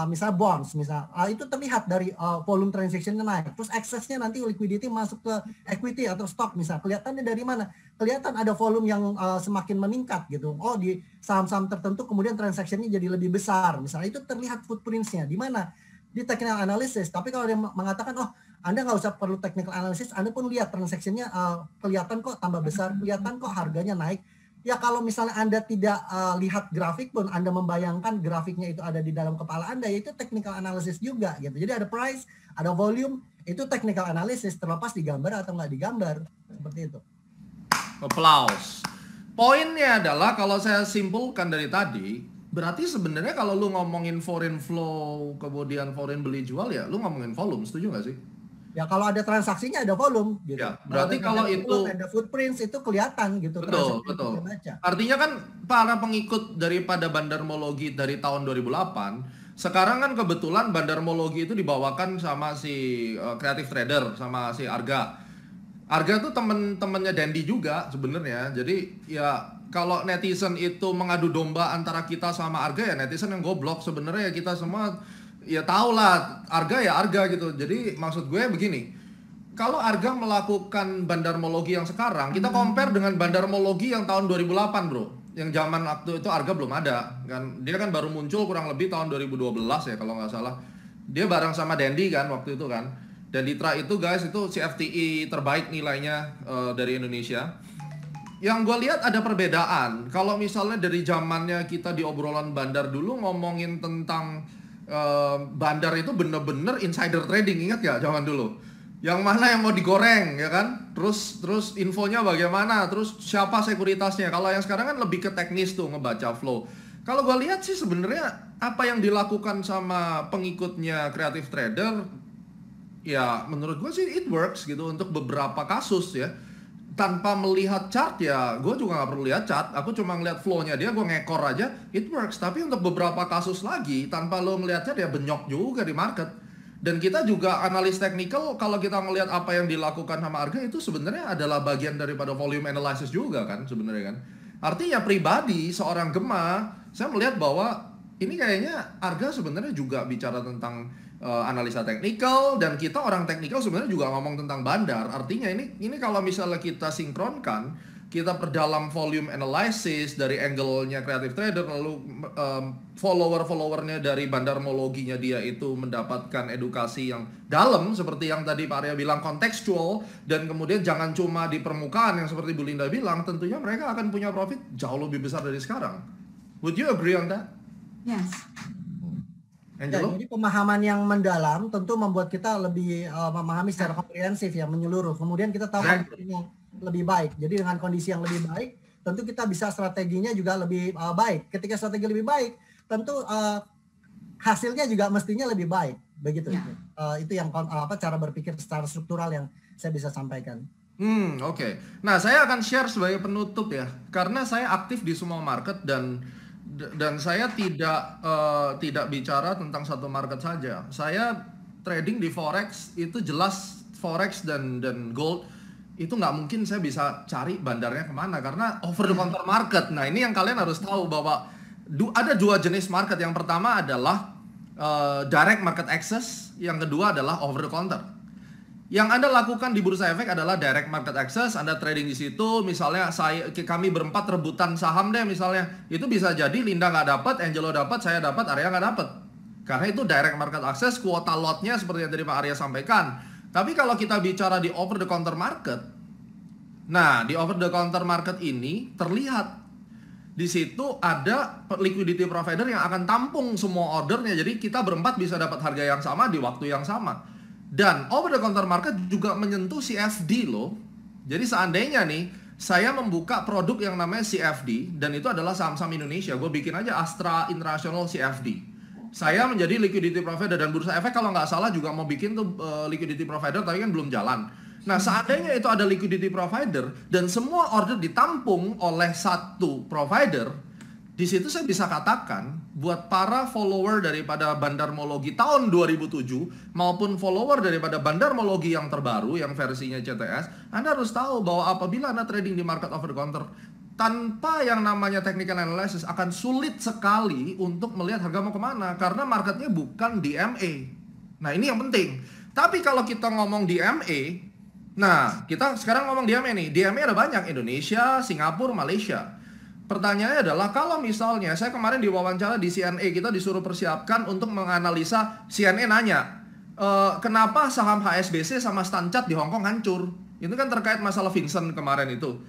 [SPEAKER 4] misalnya bonds, itu terlihat dari volume transaction-nya naik. Terus excess-nya nanti liquidity masuk ke equity atau stock misalnya. Kelihatannya dari mana? Kelihatan ada volume yang semakin meningkat gitu. Oh, di saham-saham tertentu kemudian transaction-nya jadi lebih besar. Misalnya itu terlihat footprints-nya. Di mana? Di technical analysis. Tapi kalau dia mengatakan, oh Anda nggak usah perlu technical analysis, Anda pun lihat transaction-nya kelihatan kok tambah besar, kelihatan kok harganya naik. Ya kalau misalnya Anda tidak lihat grafik pun, Anda membayangkan grafiknya itu ada di dalam kepala Anda, ya itu technical analysis juga gitu. Jadi ada price, ada volume, itu technical analysis terlepas digambar atau nggak digambar. Seperti itu.
[SPEAKER 1] Applause. Poinnya adalah kalau saya simpulkan dari tadi, berarti sebenarnya kalau lu ngomongin foreign flow, kemudian foreign beli jual, ya lu ngomongin volume, setuju nggak sih?
[SPEAKER 4] Ya kalau ada transaksinya ada volume gitu.
[SPEAKER 1] Ya, berarti kalau itu
[SPEAKER 4] ada footprints itu kelihatan gitu.
[SPEAKER 1] Betul. Artinya kan para pengikut daripada bandarmologi dari tahun 2008, sekarang kan kebetulan bandarmologi itu dibawakan sama si creative trader sama si Arga. Arga tuh temen-temennya Dandy juga sebenarnya. Jadi ya kalau netizen itu mengadu domba antara kita sama Arga, ya netizen yang goblok. Sebenarnya ya kita semua ya tau lah, Arga ya Arga gitu. Jadi maksud gue begini, kalau Arga melakukan bandarmologi yang sekarang, kita compare dengan bandarmologi yang tahun 2008 bro. Yang zaman waktu itu Arga belum ada kan. Dia kan baru muncul kurang lebih tahun 2012 ya kalau nggak salah. Dia bareng sama Dandy kan waktu itu kan. Dan di Tra itu guys, itu CFTI terbaik nilainya dari Indonesia. Yang gue lihat ada perbedaan. Kalau misalnya dari zamannya kita di obrolan bandar dulu ngomongin tentang bandar itu bener-bener insider trading, ingat ya zaman dulu? Yang mana yang mau digoreng ya kan? Terus infonya bagaimana? Terus siapa sekuritasnya? Kalau yang sekarang kan lebih ke teknis tuh ngebaca flow. Kalau gue lihat sih sebenarnya apa yang dilakukan sama pengikutnya creative trader, ya menurut gue sih it works gitu untuk beberapa kasus ya. Tanpa melihat chart ya, gue juga nggak perlu lihat chart. Aku cuma ngeliat flow-nya dia, gue ngekor aja, it works. Tapi untuk beberapa kasus lagi, tanpa lo ngeliat chart ya benyok juga di market. Dan kita juga analis technical, kalau kita ngeliat apa yang dilakukan sama Arga itu sebenarnya adalah bagian daripada volume analysis juga kan sebenarnya kan. Artinya pribadi seorang Gema, saya melihat bahwa ini kayaknya Arga sebenarnya juga bicara tentang analisa teknikal, dan kita orang teknikal sebenarnya juga ngomong tentang bandar. Artinya ini kalau misalnya kita sinkronkan, kita perdalam volume analysis dari angle-nya creative trader, lalu follower-followernya dari bandarmologinya dia itu mendapatkan edukasi yang dalam seperti yang tadi Pak Arya bilang kontekstual, dan kemudian jangan cuma di permukaan yang seperti Bu Linda bilang, tentunya mereka akan punya profit jauh lebih besar dari sekarang. Would you agree on that?
[SPEAKER 3] Yes.
[SPEAKER 4] Ya, jadi pemahaman yang mendalam tentu membuat kita lebih memahami secara komprehensif ya, menyeluruh. Kemudian kita tahu yang lebih baik. Jadi dengan kondisi yang lebih baik, tentu kita bisa strateginya juga lebih baik. Ketika strategi lebih baik, tentu hasilnya juga mestinya lebih baik. Begitu. Ya. Itu yang cara berpikir secara struktural yang saya bisa sampaikan.
[SPEAKER 1] Oke. Nah, saya akan share sebagai penutup ya, karena saya aktif di semua market dan saya tidak bicara tentang satu market saja. Saya trading di forex, itu jelas forex dan gold itu nggak mungkin saya bisa cari bandarnya kemana karena over the counter market. Nah, ini yang kalian harus tahu bahwa ada dua jenis market. Yang pertama adalah direct market access, yang kedua adalah over the counter. Yang Anda lakukan di Bursa Efek adalah direct market access. Anda trading di situ, misalnya kami berempat rebutan saham deh misalnya. Itu bisa jadi Linda nggak dapat, Angelo dapat, saya dapat, Arya nggak dapat. Karena itu direct market access, kuota lotnya seperti yang tadi Pak Arya sampaikan. Tapi kalau kita bicara di over the counter market, nah di over the counter market ini terlihat di situ ada liquidity provider yang akan tampung semua ordernya. Jadi kita berempat bisa dapat harga yang sama di waktu yang sama. Dan over the counter market juga menyentuh CFD loh. Jadi seandainya nih saya membuka produk yang namanya CFD, dan itu adalah saham-saham Indonesia. Gue bikin aja Astra International CFD. Saya menjadi liquidity provider, dan Bursa Efek kalau nggak salah juga mau bikin tuh liquidity provider, tapi kan belum jalan. Nah, seandainya itu ada liquidity provider dan semua order ditampung oleh satu provider, di situ saya bisa katakan buat para follower daripada bandarmologi tahun 2007 maupun follower daripada bandarmologi yang terbaru yang versinya CTS, Anda harus tahu bahwa apabila Anda trading di market over the counter tanpa yang namanya technical analysis akan sulit sekali untuk melihat harga mau kemana karena marketnya bukan DMA. Nah, ini yang penting. Tapi kalau kita ngomong DMA, nah kita sekarang ngomong DMA nih. DMA ada banyak, Indonesia, Singapura, Malaysia. Pertanyaannya adalah kalau misalnya saya kemarin diwawancara di CNA, kita disuruh persiapkan untuk menganalisa. CNA nanya, kenapa saham HSBC sama Stanchart di Hong Kong hancur? Itu kan terkait masalah Vincent kemarin itu.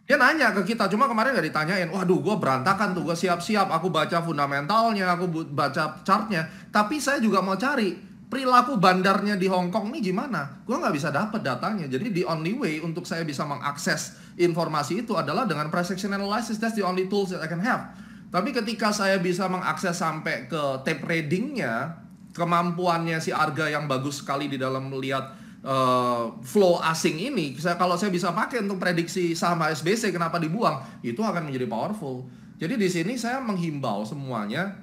[SPEAKER 1] Dia nanya ke kita, cuma kemarin nggak ditanyain. Waduh, gue berantakan tuh, gue siap-siap, aku baca fundamentalnya, aku baca chartnya. Tapi saya juga mau cari perilaku bandarnya di Hong Kong nih gimana. Gue nggak bisa dapat datanya. Jadi the only way untuk saya bisa mengakses informasi itu adalah dengan price action analysis. That's the only tools that I can have. Tapi ketika saya bisa mengakses sampai ke tape readingnya, kemampuannya si Arga yang bagus sekali di dalam melihat flow asing ini, kalau saya bisa pakai untuk prediksi saham HSBC kenapa dibuang, itu akan menjadi powerful. Jadi di sini saya menghimbau semuanya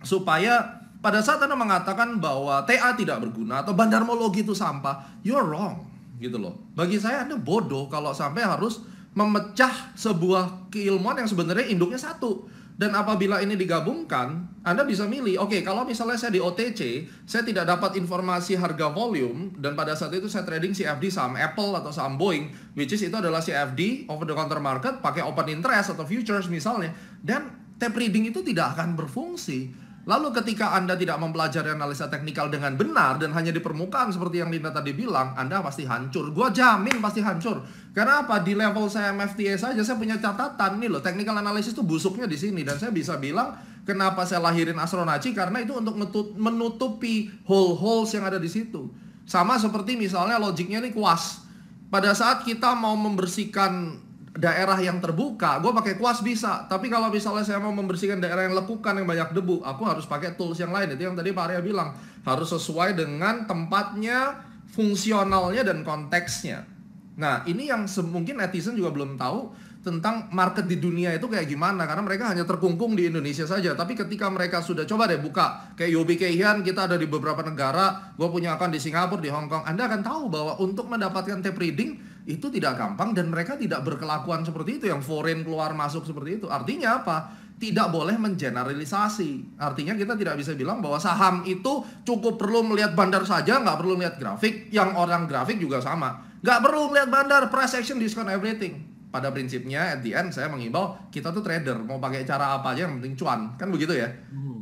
[SPEAKER 1] supaya pada saat Anda mengatakan bahwa TA tidak berguna atau bandarmologi itu sampah, you're wrong gitu loh. Bagi saya Anda bodoh kalau sampai harus memecah sebuah keilmuan yang sebenarnya induknya satu. Dan apabila ini digabungkan, Anda bisa milih, oke, kalau misalnya saya di OTC, saya tidak dapat informasi harga volume, dan pada saat itu saya trading CFD saham Apple atau saham Boeing, which is itu adalah CFD, over the counter market, pakai open interest atau futures misalnya, dan tape reading itu tidak akan berfungsi. Lalu ketika Anda tidak mempelajari analisa teknikal dengan benar dan hanya di permukaan seperti yang Linda tadi bilang, Anda pasti hancur. Gua jamin pasti hancur. Karena apa? Di level saya MFTA saja saya punya catatan nih loh. Technical analysis itu busuknya di sini, dan saya bisa bilang kenapa saya lahirin Astronaci karena itu untuk menutupi holes yang ada di situ. Sama seperti misalnya logiknya nih kuas. Pada saat kita mau membersihkan daerah yang terbuka, gue pakai kuas bisa. Tapi kalau misalnya saya mau membersihkan daerah yang lekukan yang banyak debu, aku harus pakai tools yang lain. Itu yang tadi Pak Arya bilang, harus sesuai dengan tempatnya, fungsionalnya, dan konteksnya. Nah, ini yang mungkin netizen juga belum tahu tentang market di dunia itu kayak gimana, karena mereka hanya terkungkung di Indonesia saja. Tapi ketika mereka sudah coba deh buka kayak Yobi Keihan, kita ada di beberapa negara, gue punya akun di Singapura, di Hong Kong, Anda akan tahu bahwa untuk mendapatkan tape reading itu tidak gampang, dan mereka tidak berkelakuan seperti itu, yang foreign keluar masuk seperti itu. Artinya apa? Tidak boleh mengeneralisasi. Artinya kita tidak bisa bilang bahwa saham itu cukup perlu melihat bandar saja, nggak perlu melihat grafik. Yang orang grafik juga sama, nggak perlu melihat bandar, price action, discount, everything. pada prinsipnya at the end saya menghimbau kita tuh trader, mau pakai cara apa aja yang penting cuan, kan begitu ya.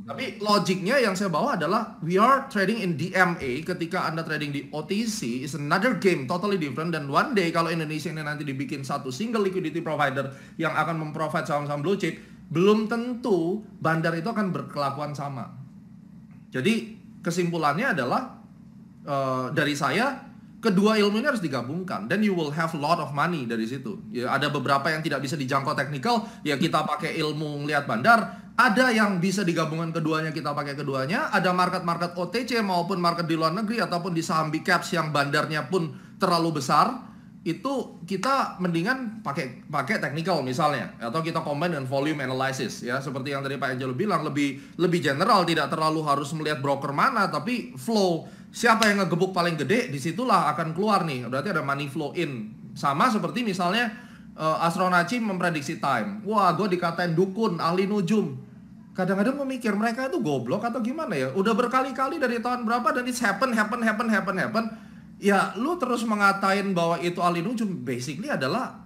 [SPEAKER 1] Tapi logiknya yang saya bawa adalah we are trading in DMA. Ketika Anda trading di OTC is another game totally different. Dan one day kalau Indonesia ini nanti dibikin satu single liquidity provider yang akan memprovide saham-saham blue chip, belum tentu bandar itu akan berkelakuan sama. Jadi kesimpulannya adalah dari saya, kedua ilmu ini harus digabungkan, then you will have a lot of money dari situ. Ya, ada beberapa yang tidak bisa dijangkau teknikal, ya kita pakai ilmu ngelihat bandar. Ada yang bisa digabungkan keduanya, kita pakai keduanya. Ada market-market OTC maupun market di luar negeri ataupun di saham big caps yang bandarnya pun terlalu besar, itu kita mendingan pakai technical misalnya, atau kita combine dengan volume analysis ya, seperti yang tadi Pak Angelo bilang, lebih general, tidak terlalu harus melihat broker mana, tapi flow. Siapa yang ngegebuk paling gede, disitulah akan keluar nih. Berarti ada money flow in. Sama seperti misalnya Astronaci memprediksi time. Wah, gue dikatain dukun, ahli nujum. Kadang-kadang gue mikir mereka itu goblok atau gimana ya. Udah berkali-kali dari tahun berapa dan it's happen. Ya, lu terus mengatain bahwa itu ahli nujum. Basically adalah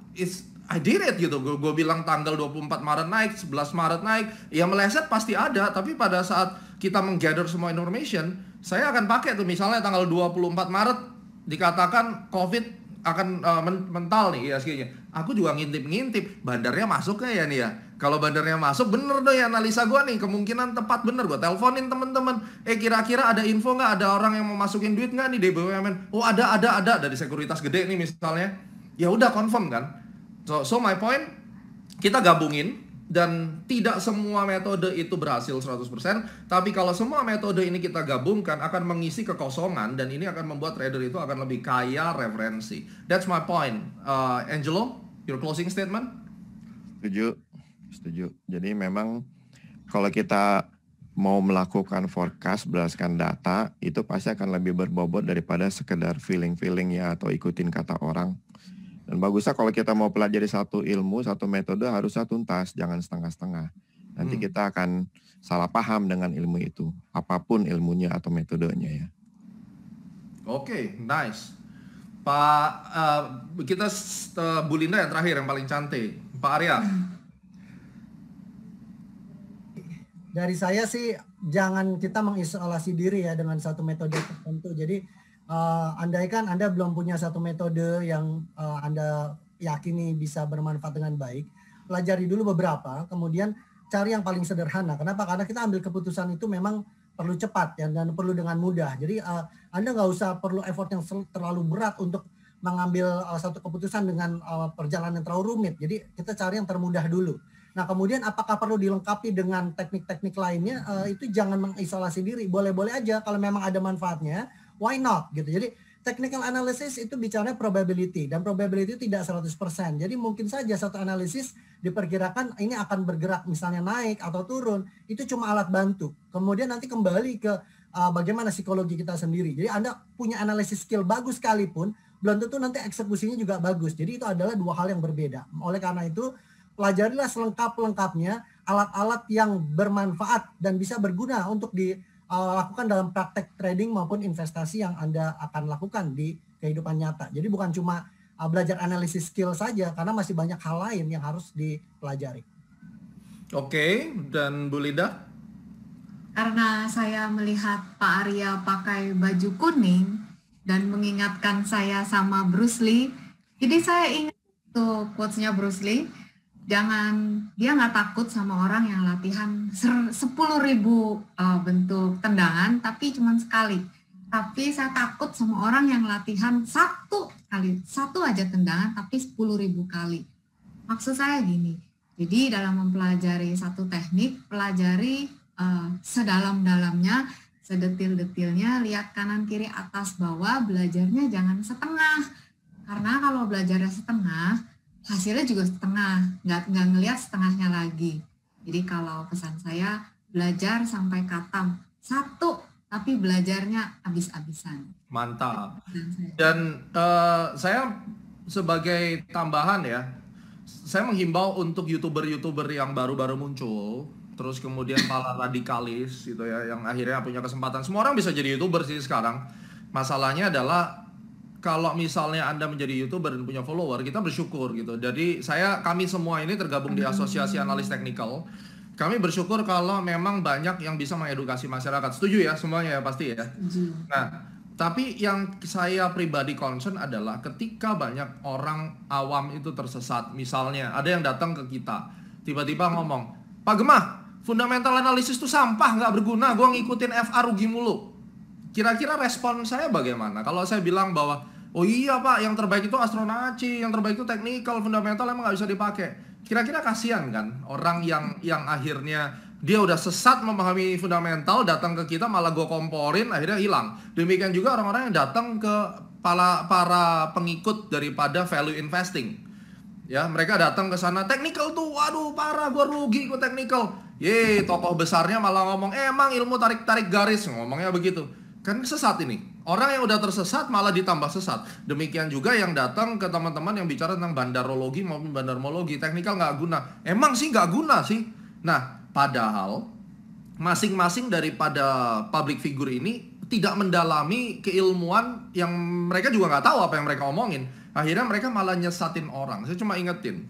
[SPEAKER 1] I did it gitu. Gue bilang tanggal 24 Maret naik, 11 Maret naik. Ya meleset pasti ada, tapi pada saat kita menggather semua information, saya akan pakai tuh misalnya tanggal 24 Maret dikatakan COVID akan mental nih ISG-nya. Aku juga ngintip-ngintip, bandarnya masuk ya nih ya. Kalau bandarnya masuk, bener dong ya analisa gue nih, kemungkinan tepat bener. Gue teleponin temen-temen, kira-kira ada info nggak, ada orang yang mau masukin duit nggak nih di BUMN? Oh ada dari sekuritas gede nih misalnya. Ya udah confirm kan. So my point, kita gabungin. Dan tidak semua metode itu berhasil 100%, tapi kalau semua metode ini kita gabungkan akan mengisi kekosongan, dan ini akan membuat trader itu akan lebih kaya referensi. That's my point. Angelo, your closing statement?
[SPEAKER 2] Setuju. Jadi memang kalau kita mau melakukan forecast berdasarkan data, itu pasti akan lebih berbobot daripada sekedar feeling ya, atau ikutin kata orang. Dan bagusnya kalau kita mau pelajari satu ilmu, satu metode harusnya tuntas, jangan setengah-setengah. Nanti kita akan salah paham dengan ilmu itu, apapun ilmunya atau metodenya ya.
[SPEAKER 1] Oke, nice. Pak, kita Bu Linda yang terakhir, yang paling cantik. Pak Arya.
[SPEAKER 4] Dari saya sih, jangan kita mengisolasi diri ya dengan satu metode tertentu. Jadi andaikan Anda belum punya satu metode yang Anda yakini bisa bermanfaat dengan baik, pelajari dulu beberapa, kemudian cari yang paling sederhana. Kenapa? Karena kita ambil keputusan itu memang perlu cepat ya, dan perlu dengan mudah. Jadi Anda nggak usah perlu effort yang terlalu berat untuk mengambil satu keputusan dengan perjalanan yang terlalu rumit. Jadi kita cari yang termudah dulu. Nah kemudian apakah perlu dilengkapi dengan teknik-teknik lainnya, itu jangan mengisolasi diri. Boleh-boleh aja kalau memang ada manfaatnya. Why not gitu. Jadi technical analysis itu bicaranya probability, dan probability itu tidak 100%. Jadi mungkin saja satu analisis diperkirakan ini akan bergerak misalnya naik atau turun, itu cuma alat bantu. Kemudian nanti kembali ke bagaimana psikologi kita sendiri. Jadi Anda punya analisis skill bagus sekalipun, belum tentu nanti eksekusinya juga bagus. Jadi itu adalah dua hal yang berbeda. Oleh karena itu pelajarilah selengkap-lengkapnya alat-alat yang bermanfaat dan bisa berguna untuk lakukan dalam praktek trading maupun investasi yang Anda akan lakukan di kehidupan nyata. Jadi bukan cuma belajar analisis skill saja, karena masih banyak hal lain yang harus dipelajari.
[SPEAKER 1] Oke, dan Bu Linda?
[SPEAKER 3] Karena saya melihat Pak Arya pakai baju kuning dan mengingatkan saya sama Bruce Lee, jadi saya ingat tuh quotes-nya Bruce Lee. Dia nggak takut sama orang yang latihan 10.000 bentuk tendangan tapi cuma sekali. Tapi saya takut sama orang yang latihan satu aja tendangan tapi 10.000 kali. Maksud saya gini, jadi dalam mempelajari satu teknik, pelajari sedalam-dalamnya, sedetil-detilnya, lihat kanan kiri atas bawah, belajarnya jangan setengah. Karena kalau belajarnya setengah, hasilnya juga setengah, nggak ngelihat setengahnya lagi. Jadi kalau pesan saya, belajar sampai khatam satu, tapi belajarnya habis-habisan.
[SPEAKER 1] Mantap. Dan saya sebagai tambahan ya, saya menghimbau untuk YouTuber-YouTuber yang baru-baru muncul, terus kemudian para radikalis gitu ya, yang akhirnya punya kesempatan. Semua orang bisa jadi YouTuber sih sekarang. Masalahnya adalah kalau misalnya Anda menjadi YouTuber dan punya follower, kita bersyukur gitu. Jadi kami semua ini tergabung di Asosiasi Analis Teknikal. Kami bersyukur kalau memang banyak yang bisa mengedukasi masyarakat. Setuju ya semuanya ya pasti ya. Nah, tapi yang saya pribadi concern adalah ketika banyak orang awam itu tersesat. Misalnya ada yang datang ke kita, tiba-tiba ngomong, Pak Gemah, fundamental analisis itu sampah, nggak berguna, gue ngikutin FA rugi mulu. Kira-kira respon saya bagaimana? Kalau saya bilang bahwa, oh iya Pak, yang terbaik itu Astronaci, yang terbaik itu teknikal, fundamental emang nggak bisa dipakai. Kira-kira kasihan kan orang yang akhirnya dia udah sesat memahami fundamental, datang ke kita malah gue komporin, akhirnya hilang. Demikian juga orang-orang yang datang ke para pengikut daripada value investing. Ya, mereka datang ke sana, teknikal tuh, waduh parah, gue rugi ikut teknikal. Tokoh besarnya malah ngomong, emang ilmu tarik-tarik garis, ngomongnya begitu. Kan sesat ini. Orang yang udah tersesat malah ditambah sesat. Demikian juga yang datang ke teman-teman yang bicara tentang bandarologi maupun bandarmologi. Teknikal nggak guna. Emang sih nggak guna sih. Nah, padahal masing-masing daripada public figure ini tidak mendalami keilmuan yang mereka juga nggak tahu apa yang mereka omongin. Akhirnya mereka malah nyesatin orang. Saya cuma ingetin.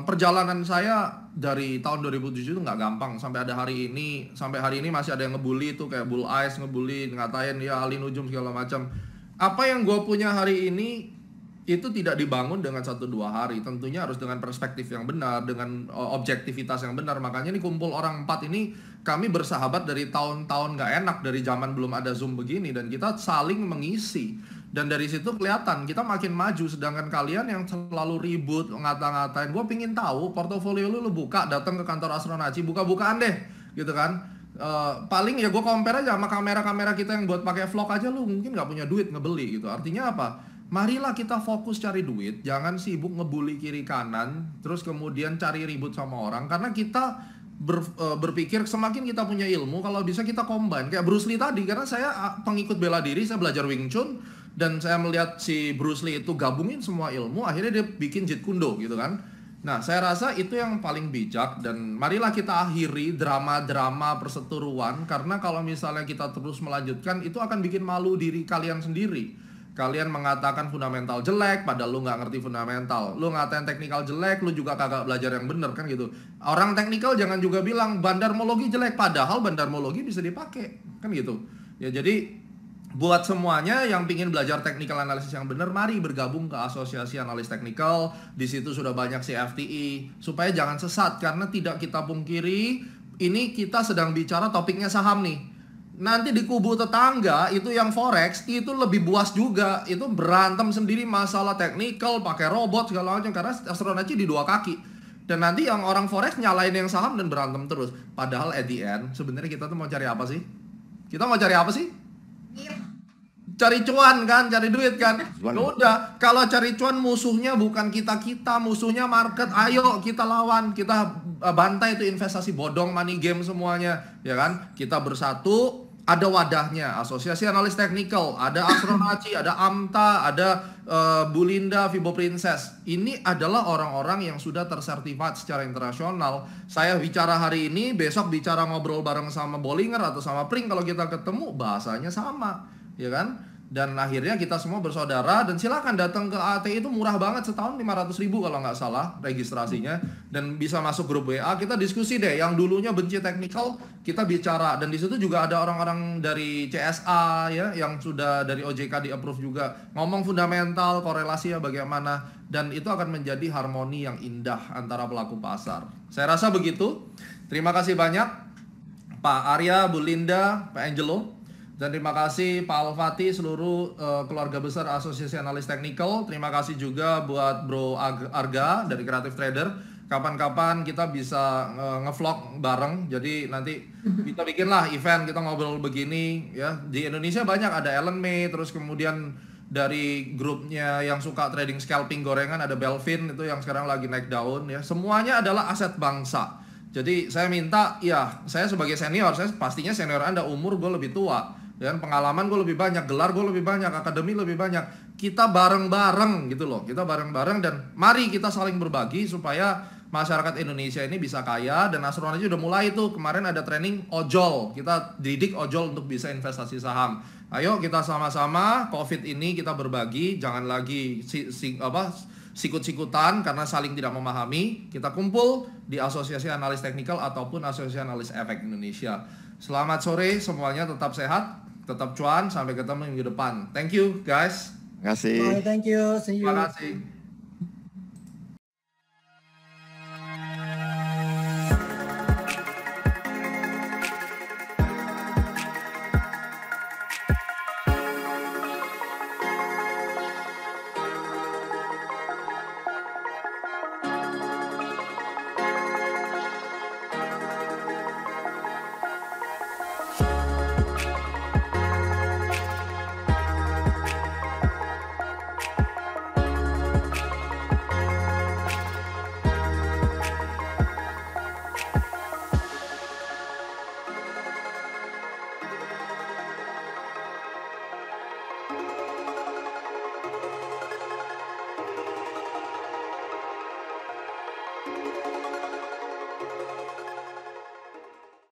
[SPEAKER 1] Perjalanan saya dari tahun 2007 itu nggak gampang sampai hari ini masih ada yang ngebully itu kayak Bull Eyes ngebully, ngatain ya Ali Nujum segala macam. Apa yang gue punya hari ini itu tidak dibangun dengan 1-2 hari, tentunya harus dengan perspektif yang benar, dengan objektivitas yang benar. Makanya ini kumpul orang 4 ini, kami bersahabat dari tahun-tahun nggak enak, dari zaman belum ada Zoom begini, dan kita saling mengisi. Dan dari situ kelihatan kita makin maju, sedangkan kalian yang selalu ribut, ngata-ngatain. Gue pingin tahu portofolio lu buka, datang ke kantor Astronaci, buka-bukaan deh, gitu kan. Paling ya gue compare aja sama kamera-kamera kita yang buat pakai vlog aja, lu mungkin nggak punya duit ngebeli gitu. Artinya apa? Marilah kita fokus cari duit, jangan sibuk ngebully kiri kanan, terus kemudian cari ribut sama orang. Karena kita berpikir semakin kita punya ilmu, kalau bisa kita combine. Kayak Bruce Lee tadi, karena saya pengikut bela diri, saya belajar Wing Chun, dan saya melihat si Bruce Lee itu gabungin semua ilmu, akhirnya dia bikin Jeet Kune Do gitu kan. Nah, saya rasa itu yang paling bijak, dan marilah kita akhiri drama-drama perseteruan, karena kalau misalnya kita terus melanjutkan, itu akan bikin malu diri kalian sendiri. Kalian mengatakan fundamental jelek, padahal lu nggak ngerti fundamental. Lu ngatain teknikal jelek, lu juga kagak belajar yang bener kan gitu. Orang teknikal jangan juga bilang bandarmologi jelek, padahal bandarmologi bisa dipakai kan gitu. Ya jadi buat semuanya yang pingin belajar technical analysis yang benar, mari bergabung ke Asosiasi Analis Teknikal. Di situ sudah banyak CFTI, supaya jangan sesat, karena tidak kita pungkiri ini kita sedang bicara topiknya saham nih. Nanti di kubu tetangga itu yang forex itu lebih buas juga, itu berantem sendiri masalah teknikal, pakai robot segala macam, karena Astronaci di 2 kaki. Dan nanti yang orang forex nyalain yang saham dan berantem terus. Padahal at the end sebenarnya kita tuh mau cari apa sih? Kita mau cari apa sih? Cari cuan kan, cari duit kan. Udah, kalau cari cuan musuhnya bukan kita-kita, musuhnya market. Ayo kita lawan, kita bantai itu investasi bodong, money game semuanya, ya kan? Kita bersatu, ada wadahnya, Asosiasi Analis Teknikal, ada Astronaci, ada AMTA, ada Bulinda, Vibo Princess. Ini adalah orang-orang yang sudah tersertifikat secara internasional. Saya bicara hari ini, besok bicara ngobrol bareng sama Bollinger atau sama Pring, kalau kita ketemu bahasanya sama, ya kan? Dan akhirnya kita semua bersaudara, dan silakan datang ke ATI, itu murah banget, setahun 500.000 kalau nggak salah registrasinya, dan bisa masuk grup WA, kita diskusi deh. Yang dulunya benci teknikal kita bicara, dan di situ juga ada orang-orang dari CSA ya, yang sudah dari OJK di approve juga, ngomong fundamental, korelasi ya bagaimana, dan itu akan menjadi harmoni yang indah antara pelaku pasar. Saya rasa begitu. Terima kasih banyak Pak Arya, Bu Linda, Pak Angelo. Dan terima kasih Pak Alfati, seluruh keluarga besar Asosiasi Analis Teknikal. Terima kasih juga buat Bro Arga dari Creative Trader. Kapan-kapan kita bisa ngevlog bareng. Jadi nanti kita bikinlah event, kita ngobrol begini ya. Di Indonesia banyak, ada Ellen May, terus kemudian dari grupnya yang suka trading scalping gorengan ada Belvin, itu yang sekarang lagi naik daun ya. Semuanya adalah aset bangsa. Jadi saya minta, ya saya sebagai senior, saya pastinya senior Anda, umur gue lebih tua, dan pengalaman gue lebih banyak, gelar gue lebih banyak, akademi lebih banyak. Kita bareng-bareng gitu loh, kita bareng-bareng, dan mari kita saling berbagi supaya masyarakat Indonesia ini bisa kaya. Dan Astronaci udah mulai tuh, kemarin ada training ojol, kita didik ojol untuk bisa investasi saham. Ayo kita sama-sama COVID ini kita berbagi, jangan lagi sikut-sikutan karena saling tidak memahami. Kita kumpul di Asosiasi Analis Teknikal ataupun Asosiasi Analis Efek Indonesia. Selamat sore semuanya, tetap sehat, tetap cuan, sampai ketemu minggu depan. Thank you guys.
[SPEAKER 2] Terima kasih.
[SPEAKER 4] Bye, thank you. See you.
[SPEAKER 1] Terima kasih.